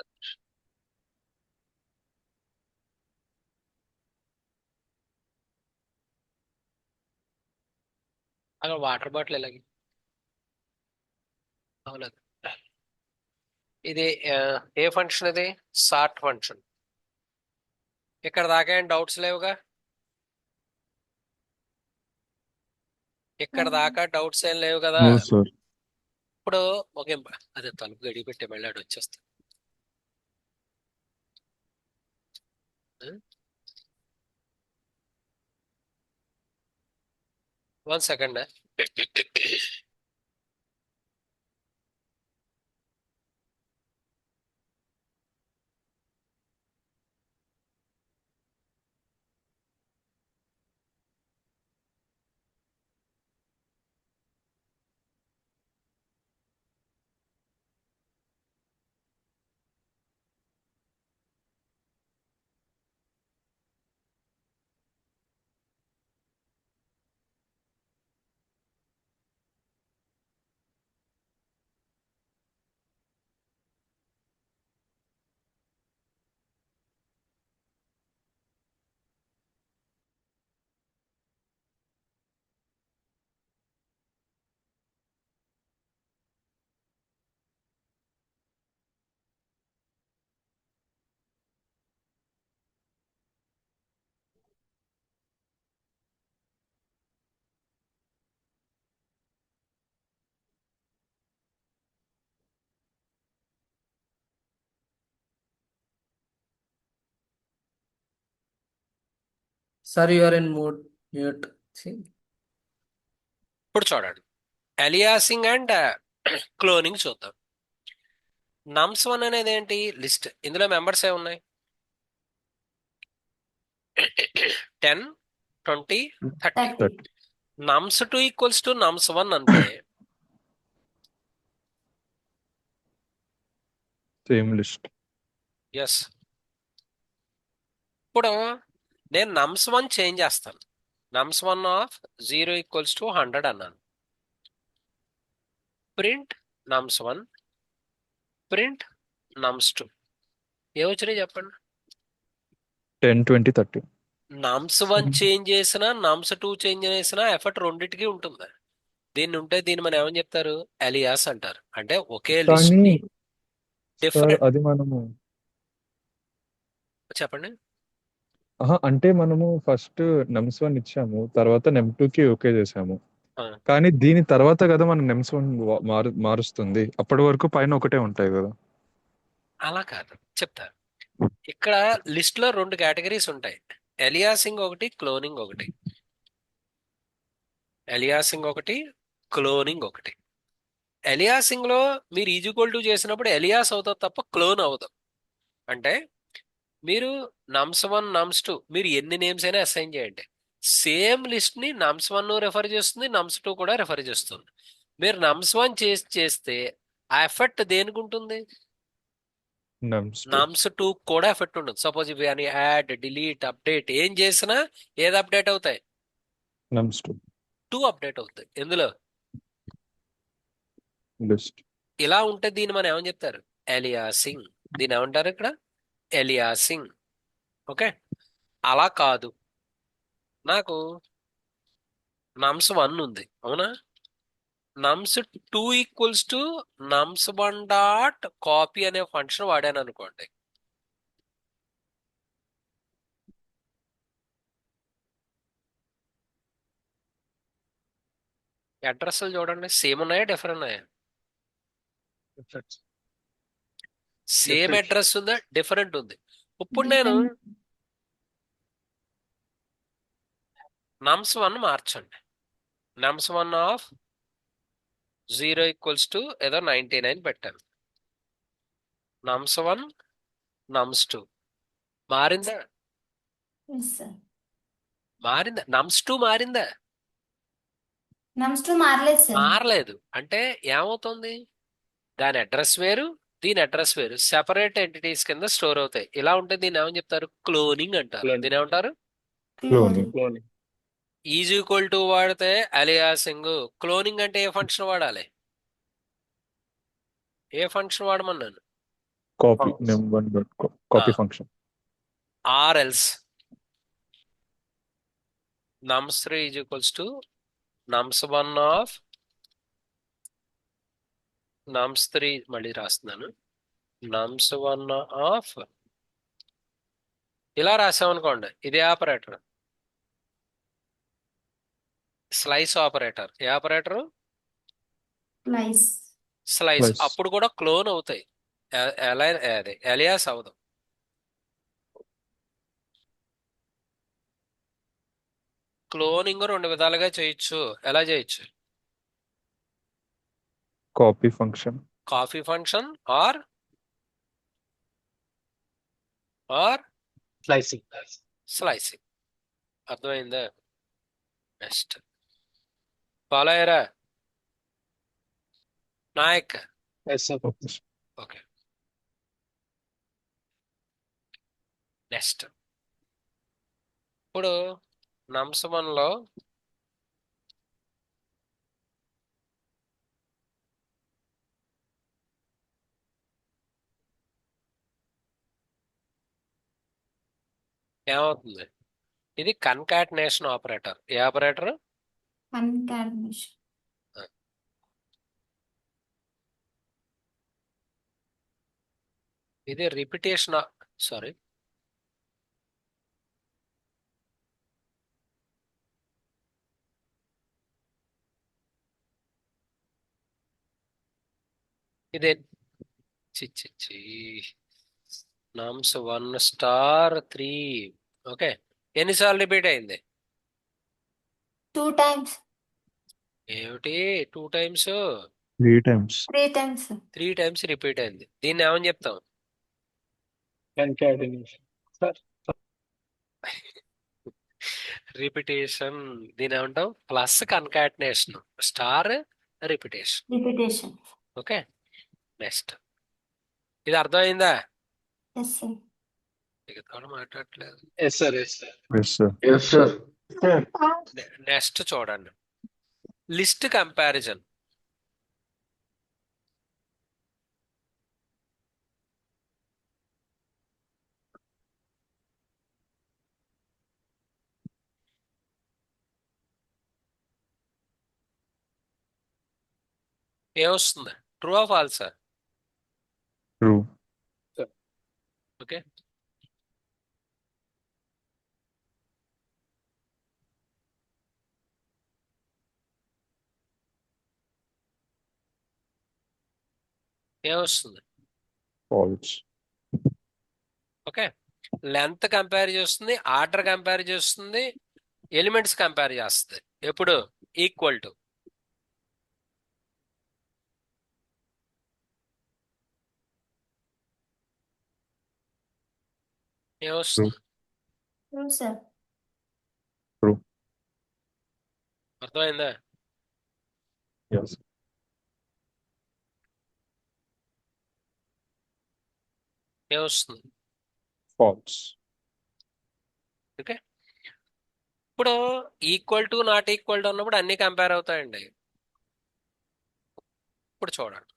అక్కడ వాటర్ బాటిల్ ఎలాగే అవునది. ఇది ఏ ఫంక్షన్? ఇది సార్ట్ ఫంక్షన్. ఇక్కడ దాకా ఏం డౌట్స్ లేవుగా? ఇక్కడ దాకా డౌట్స్ ఏం లేవు కదా? No, sir. ఇప్పుడు ఓకే, అదే తలుపు గడి పెట్టి మళ్ళీ ఆడు వచ్చేస్తా. One second. Sir, you are in mute. See? ఇప్పుడు చూడండి, అలియాసింగ్ అండ్ క్లోనింగ్ చూద్దాం. నమ్స్ వన్ అనేది ఏంటి? లిస్ట్. ఇందులో మెంబర్స్ ఏ ఉన్నాయి? 10, 20, 30. 30. Nums two equals to nums one అంటే Same list. ఎస్. ఇప్పుడు నేను నమ్స్ వన్ చేంజ్ చేస్తాను. Nums one of 0 equals to 100 అన్నాను. Print nums one, print nums two. ఏమొచ్చినాయి చెప్పండి? 10, 20, 30. నమ్స్ వన్ చేంజ్ చేసినా నమ్స్ టూ చేంజ్ చేసినా ఎఫర్ట్ రెండింటికి ఉంటుంది. దీన్ని ఉంటే దీన్ని మనం ఏమని చెప్తారు? అలియాస్ అంటారు. అంటే ఒకే లిస్ట్ కానీ ని సార్ డిఫరెంట్. అది మనము చెప్పండి. అంటే మనము ఫస్ట్ నెమ్స్ 1 ఇచ్చాము, తర్వాత నెమ్ 2 కి ఓకే చేసాము. ఆ, కానీ దీని తర్వాత కదా మనం నెమ్స్ 1 మారుస్తుంది. అప్పటి వరకు పైన ఒకటే ఉంటాయి కదా. అలా కాదు, చెప్తా. ఇక్కడ లిస్ట్ లో 2 కేటగిరీస్ ఉంటాయి. ఎలియాసింగ్ ఒకటి, క్లోనింగ్ ఒకటి. ఎలియాసింగ్ ఒకటి, క్లోనింగ్ ఒకటి. ఎలియాసింగ్ లో మీరు ఈజ్వల్ టు చేసినప్పుడు ఎలియాస్ అవుతుంది తప్ప క్లోన్ అవుతాం. అంటే మీరు nums1 nums2 మీరు ఎన్ని నేమ్స్ అయినా అసైన్ చేయండి, సేమ్ లిస్ట్ ని nums1 రెఫర్ చేస్తుంది, nums2 కూడా రెఫర్ చేస్తుంది. మీరు nums1 చేస్తే ఆ ఎఫెక్ట్ దేనికి ఉంటుంది? నమ్స్ nums2 కూడా ఎఫెక్ట్ ఉంటుంది. సపోజ్ ఇవి అని యాడ్, డిలీట్, అప్డేట్ ఏం చేసినా ఏది అప్డేట్ అవుతాయి? నమ్స్ 2 అప్డేట్ అవుతాయి. ఎందులో? లిస్ట్. ఇలా ఉంటే దీన్ని మనం ఏమని చెప్తారు? ఎలియాసింగ్. దీన్ని ఏమంటారు ఇక్కడ? ఎలియాసింగ్. ఓకే. అలా కాదు, నాకు nums1 ఉంది, అవునా? nums2 equals to nums1 dot copy అనే ఫంక్షన్ వాడాను అనుకోండి. అడ్రస్లు చూడండి, సేమ్ ఉన్నాయా డిఫరెంట్ ఉన్నాయా? Different. Same Different. అడ్రస్ ఉందా డిఫరెంట్ ఉంది? ఇప్పుడు నేను nums1 మార్చండి. nums1 ఆఫ్ 0 ఈక్వల్స్ టు ఏదో 99 పెట్టాను. nums1 nums2 మారిందా? Yes sir. మారిందా? nums2 మారిందా? nums2 మారలేదు సార్. మారలేదు. అంటే ఏమవుతుంది? దాని అడ్రస్ వేరు, దీని అడ్రస్ వేరు, సెపరేట్ ఎంటిటీస్ కింద స్టోర్ అవుతాయి. ఇలా ఉంటే దీన్ని ఏమని చెప్తారు? క్లోనింగ్ అంటారు. Cloning. దీని ఏమంటారు? Cloning. Cloning. Is equal to వాడితే అలియాసింగ్. క్లోనింగ్ అంటే ఏ ఫంక్షన్ వాడాలి? ఏ ఫంక్షన్ వాడమన్నాను? Copy Function. num1 dot copy function. Or else nums3 is equals to nums1 of nums3, మళ్ళీ రాస్తున్నాను, nums1 ఆఫ్ ఇలా రాసామనుకోండి. ఇది ఆపరేటర్, స్లైస్ ఆపరేటర్. ఏ ఆపరేటర్? Plus slice. Slice. అప్పుడు కూడా క్లోన్ అవుతాయి, అదే ఎలియాస్ అవదు. క్లోనింగ్ 2 విధాలుగా చేయొచ్చు. ఎలా చేయొచ్చు? Copy function. Copy function or Slicing. Slicing. అర్థమైందా? నెక్స్ట్ ఫాలో అయ్యారా Nayak? Yes, sir. Okay. Next ఇప్పుడు nums1 లో ఏమవుతుంది? ఇది కన్కాటినేషన్ ఆపరేటర్. ఏ ఆపరేటర్? కన్కాటినేషన్. ఇది రిపిటేషన్. సారీ, ఇదే చి nums1 స్టార్ 3. ఓకే. ఎన్నిసార్లు రిపీట్ అయింది? 2 times. ఏమిటి 2 times? 3 times. 3 times. 3 times repeat అయింది. దీన్ని ఏమని చెప్తాం? Concatenation. Sir. రిపిటేషన్. దీని ఏమంటాం? Plus concatenation star repetition. Repetition. Okay. Next ఇది అర్థమైందా? Yes, sir. మిగతా మాట్లాడట్లేదు. Yes, sir. Yes, sir. Yes, sir. Yes sir. Next చూడండి, లిస్ట్ కంపారిజన్. ఏమొస్తుంది? ట్రూ ఆర్ ఫాల్సా? True. ఓకే. ఏమొస్తుంది? False. ఓకే. లెంత్ కంపేర్ చేస్తుంది, ఆర్డర్ కంపేర్ చేస్తుంది, ఎలిమెంట్స్ కంపేర్ చేస్తుంది. ఎప్పుడు? ఈక్వల్ టు ఏమొస్తుంది? True sir. ట్రూ. అర్థమైందా? ఎస్. ఏమొస్తుంది? ఫాల్స్. ఓకే, ఇప్పుడు equal to not equal to అన్నప్పుడు అన్ని కంపేర్ అవుతాయండి. ఇప్పుడు చూడండి,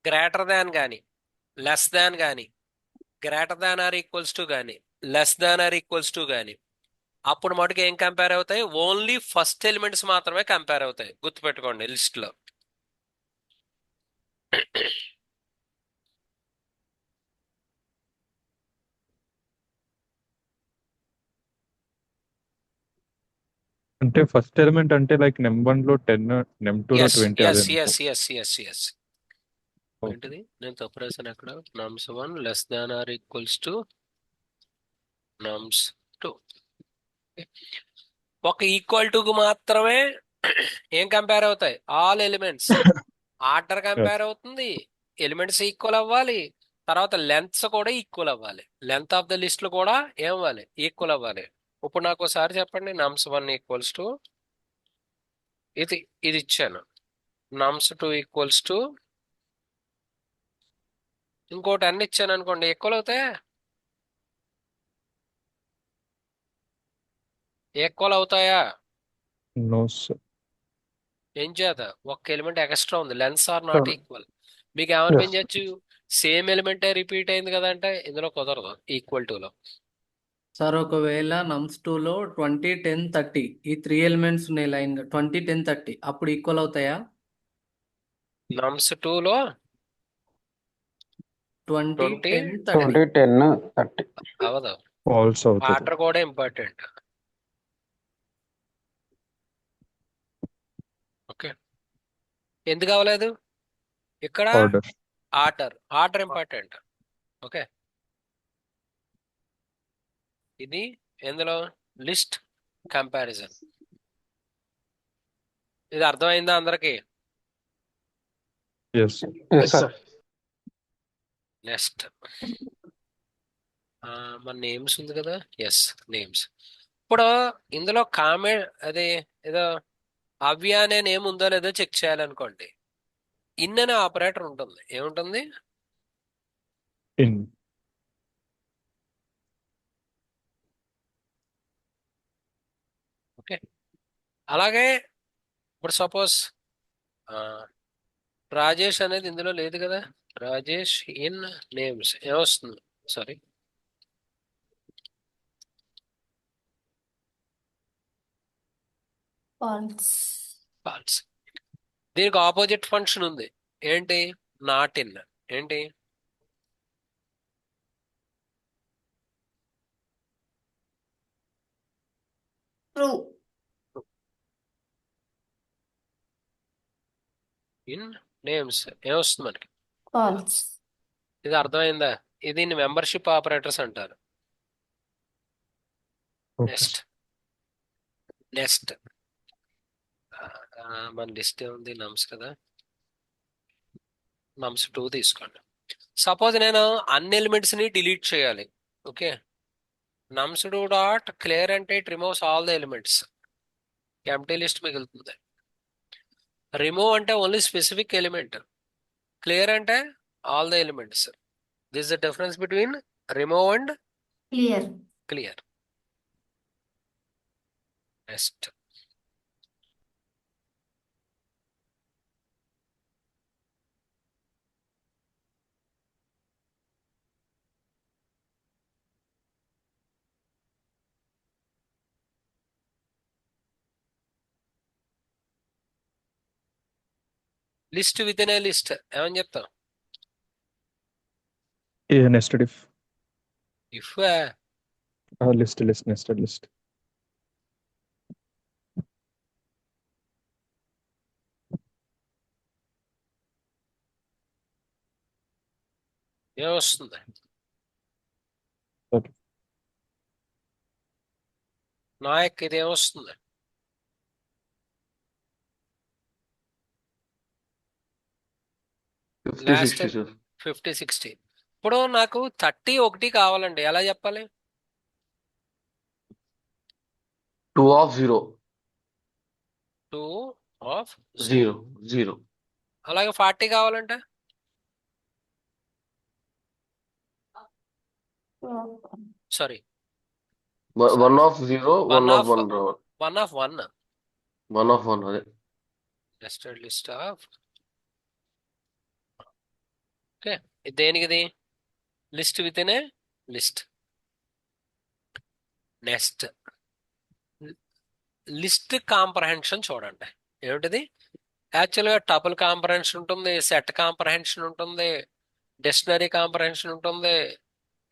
గ్రేటర్ దాన్ కానీ లెస్ దాన్ కానీ greater than or equals to కానీ less than or equals to కానీ అప్పుడు మటుకు ఏం కంపేర్ అవుతాయి? ఓన్లీ ఫస్ట్ ఎలిమెంట్స్ మాత్రమే కంపేర్ అవుతాయి. గుర్తుపెట్టుకోండి లిస్ట్ లో. అంటే ఫస్ట్ ఎలిమెంట్ అంటే లైక్ నెంబర్ 1 లో 10, నెంబర్ 2 లో ఎస్ 20 ఎస్ అదే. ఎస్ ఎస్ ఎస్ ఎస్ ఏంటిది? నేను తప్పు రాశాను అక్కడ. Nums 1 less than or equals to nums 2. ఒక ఈక్వల్ టు కు మాత్రమే ఏం కంపేర్ అవుతాయి? All elements. ఆర్డర్ కంపేర్ అవుతుంది, ఎలిమెంట్స్ ఈక్వల్ అవ్వాలి, తర్వాత లెంత్స్ కూడా ఈక్వల్ అవ్వాలి. లెంత్ ఆఫ్ ద లిస్ట్ కూడా ఏమవ్వాలి? ఈక్వల్ అవ్వాలి. ఇప్పుడు నాకు ఒకసారి చెప్పండి, నమ్స్ 1 ఈక్వల్స్ టు ఇది ఇది ఇచ్చాను, నమ్స్ 2 ఈక్వల్స్ టు ఇంకోటి అన్ని ఇచ్చాను అనుకోండి, ఈక్వల్ అవుతాయా? ఈక్వల్ అవుతాయా? No sir. ఏం చేత? ఒక్క ఎలిమెంట్ ఎక్స్ట్రా ఉంది, లెన్స్ ఆర్ నాట్ ఈక్వల్. మీకు ఏమనిపించచ్చు? సేమ్ ఎలిమెంటే రిపీట్ అయింది కదా అంటే ఇందులో కుదరదు ఈక్వల్ టు లో. సార్ ఒకవేళ నమ్స్ 2లో 20, 10, 30 ఈ 3 ఎలిమెంట్స్ ఉన్నాయి లైన్ 20, 10, 30 అప్పుడు ఈక్వల్ అవుతాయా? నమ్స్ 2 లో 20, 20, 10, 30 10, 30. అవదు. ఫాల్స్ అవుతుంది. ఆర్డర్ కూడా ఇంపార్టెంట్. ఓకే, ఎందుకు అవ్వలేదు? ఇక్కడ ఆర్డర్. Order important. ఓకే, ఇది ఎందులో? List comparison. ఇది అర్థమైందా అందరికి? ఎస్. Yes, sir. నెక్స్ట్ మన నేమ్స్ ఉంది కదా. Yes, names. ఇప్పుడు ఇందులో కామెంట్ అదే ఏదో అవ్య అనే నేమ్ ఉందో లేదో చెక్ చేయాలనుకోండి. ఇన్ అనే ఆపరేటర్ ఉంటుంది. ఏముంటుంది? ఇన్. ఓకే, అలాగే ఇప్పుడు సపోజ్ రాజేష్ అనేది ఇందులో లేదు కదా. రాజేష్ ఇన్ నేమ్స్ ఏమొస్తుంది? Sorry, false. ఫాల్స్. దీనికి ఆపోజిట్ ఫంక్షన్ ఉంది. ఏంటి? Not in. ఏంటి? ట్రూ. ఇన్ నేమ్స్ ఏమొస్తుంది మనకి? ఫాల్స్. ఇది అర్థమైందా? దీన్ని మెంబర్షిప్ ఆపరేటర్స్ అంటారు. నెక్స్ట్ నెక్స్ట్ మన లిస్ట్ ఏముంది? నమ్స్ కదా. నమ్స్ 2 తీసుకోండి. సపోజ్ నేను అన్ని ఎలిమెంట్స్ ని డిలీట్ చేయాలి. ఓకే, నమ్స్ 2 డాట్ క్లియర్ అంటే it removes all the elements. Empty list మిగులుతుంది. రిమూవ్ అంటే ఓన్లీ స్పెసిఫిక్ ఎలిమెంట్, క్లియర్ అంటే all the elements. This the difference between remove and clear. Clear. Next list within a list ఏమని చెప్తాం? Nested if. If list nested list. ఏమొస్తుంది? Okay. Naik ఇది ఏమొస్తుంది? Fifty last sixty sir. 50 60. ఇప్పుడు నాకు 30 1 కావాలండి, ఎలా చెప్పాలి? 2 ఆఫ్ 0 2 ఆఫ్ 0 0. అలాగే 40 కావాలంటే 2 సారీ 1 ఆఫ్ 0 1 1 ఆఫ్ ఆఫ్ 1 రావాలి. 1 ఆఫ్ 1 1 ఆఫ్ 1 అదే. Nested list of. ఓకే, ఇది దేనికిది? List within a list. Next list comprehension చూడండి. ఏమిటిది? యాక్చువల్గా టపుల్ కాంప్రహెన్షన్ ఉంటుంది, సెట్ కాంప్రహెన్షన్ ఉంటుంది, డిక్షనరీ కాంప్రహెన్షన్ ఉంటుంది.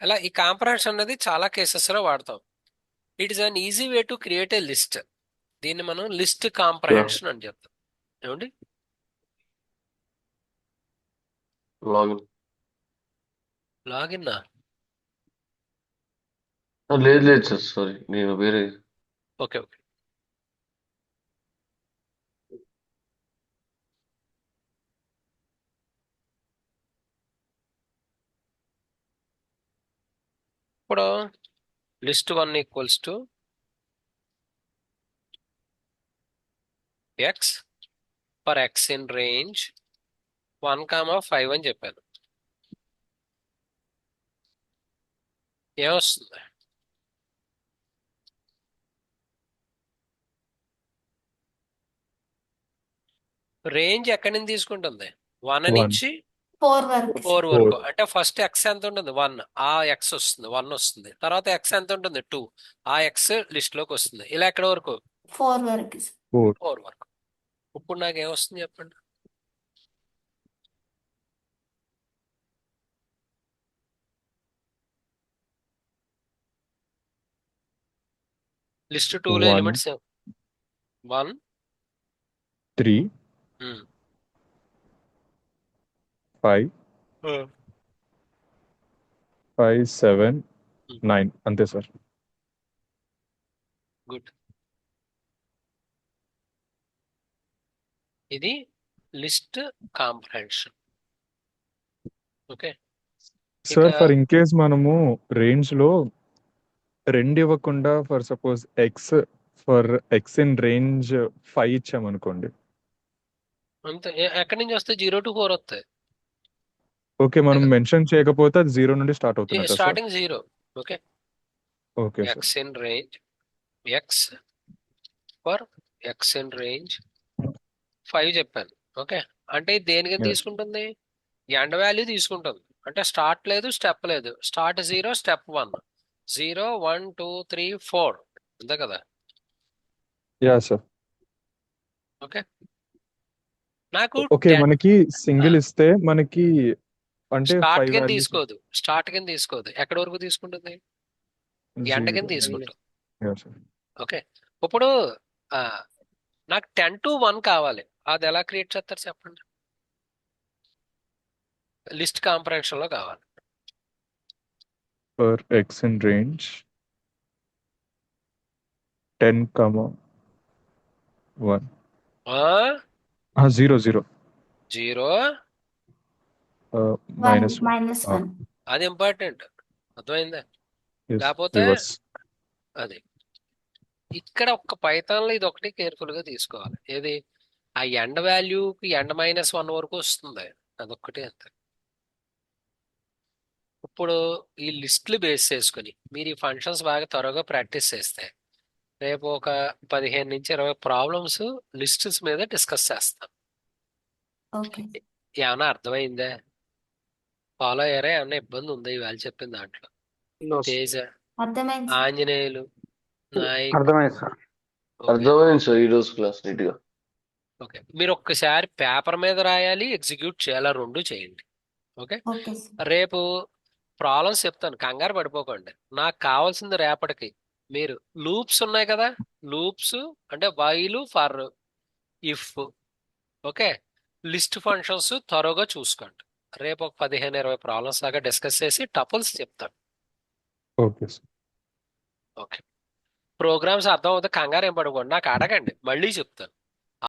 ఇలా ఈ కాంప్రహెన్షన్ అనేది చాలా కేసెస్లో వాడతాం. It is an easy way to create a list. దీన్ని మనం లిస్ట్ కాంప్రహెన్షన్ అని చెప్తాం. ఏమండి? లాగిన్. లాగిన్ లేదు లేదు సార్, సారీ, నేను వేరే. Okay okay. ఇప్పుడు list 1 equals to x for x in range 1,5 అని చెప్పాను. ఏమొస్తుంది? రేంజ్ ఎక్కడి నుంచి తీసుకుంటుంది? 1 1. నుంచి 4 వరకు 4 వరకు. అంటే ఫస్ట్ ఎక్స్ ఎంత ఉంటుంది? 1. ఆ ఎక్స్ వస్తుంది, 1 వస్తుంది. తర్వాత ఎక్స్ ఎంత ఉంటుంది? 2. ఆ ఎక్స్ లిస్ట్ లోకి వస్తుంది. ఇలా ఎక్కడ వరకు? 4 వరకు 4. 4 వరకు. ఇప్పుడు నాకు ఏమొస్తుంది చెప్పండి? లిస్ట్ 2లో 1 ఎలిమెంట్స్ 1 3 5 5 7 9 అంతే సార్. గుడ్. ఇది లిస్ట్ కాంప్రహెన్షన్. ఓకే. సార్ ఇక ఫర్ ఇన్ కేస్ మనము రేంజ్ లో 2 ఇవ్వకుండా for suppose X X in range 5 ఇచ్చామనుకోండి. అంతే. ఎక్కడి నుంచి వస్తే 0 to 4 వస్తాయి. ఓకే, మనం మెన్షన్ చేయకపోతే అది 0 నుండి స్టార్ట్ అవుతున్నట్టు sir. Starting 0. Okay. Okay sir. X in range X for x in range 5 చెప్పాను. ఓకే. అంటే ఇది దేనికి Yes. తీసుకుంటుంది? ఎండ్ వాల్యూ తీసుకుంటుంది. అంటే స్టార్ట్ లేదు, స్టెప్ లేదు. Start 0, step 1. 0 1 2 3 4 అంతే కదా? Yeah sir. ఓకే. నాకు ఓకే, మనకి సింగిల్ ఇస్తే మనకి అంటే స్టార్ట్ 5 కింద వాల్యూస్ తీసుకోదు. స్టార్ట్ కింద తీసుకోదు. ఎక్కడి వరకు తీసుకుంటుంది? ఎండ్ కింద తీసుకుంటుంది. ఓకే. ఇప్పుడు నాకు 10 to 1 కావాలి. అది ఎలా క్రియేట్ చేస్తారు చెప్పండి? లిస్ట్ కాంప్రహెన్షన్ లో కావాలి. For x in range 10, 1 0 0 0 minus -1 అది ఇంపార్టెంట్. అర్థమైందా? yes, లేకపోతే reverse. అది ఇక్కడ ఒక్క పైథాన్లో ఇది ఒకటి కేర్ఫుల్ గా తీసుకోవాలి. ఏది? ఆ ఎండ్ వాల్యూకి ఎండ్ -1 వరకు వస్తుంది. అదొక్కటి అంతే. ఇప్పుడు ఈ లిస్టులు బేస్ చేసుకుని మీరు ఈ ఫంక్షన్స్ బాగా త్వరగా ప్రాక్టీస్ చేస్తే రేపు ఒక 15 నుంచి 20 ప్రాబ్లమ్స్ లిస్ట్స్ మీద డిస్కస్ చేస్తాం. ఓకే ఏమన్నా అర్థమైందా? ఫాలో అయ్యారా? ఏమన్నా ఇబ్బంది ఉందా ఇవాళ చెప్పిన దాంట్లో? తేజ, అర్థమైంది సార్. ఆంజనేయులు, నాయక్. అర్థమైంది సార్. ఓకే. అర్థమైంది సార్ ఈ రోజు క్లాస్ నీట్ గా. ఓకే, మీరు ఒక్కసారి పేపర్ మీద రాయాలి, ఎగ్జిక్యూట్ చేయాలి, 2 చేయండి. ఓకే. Okay sir. రేపు ప్రాబ్లమ్స్ చెప్తాను, కంగారు పడిపోకండి. నాకు కావాల్సింది రేపటికి మీరు లూప్స్ ఉన్నాయి కదా, లూప్స్ అంటే while for if. Okay, list functions త్వరగా చూసుకోండి. రేపు ఒక 15-20 ప్రాబ్లమ్స్ దాకా డిస్కస్ చేసి టపుల్స్ చెప్తాను. Okay sir. ఓకే, ప్రోగ్రామ్స్ అర్థం అవుతుంది, కంగారు ఏం పడుకోండి, నాకు అడగండి మళ్ళీ చెప్తాను.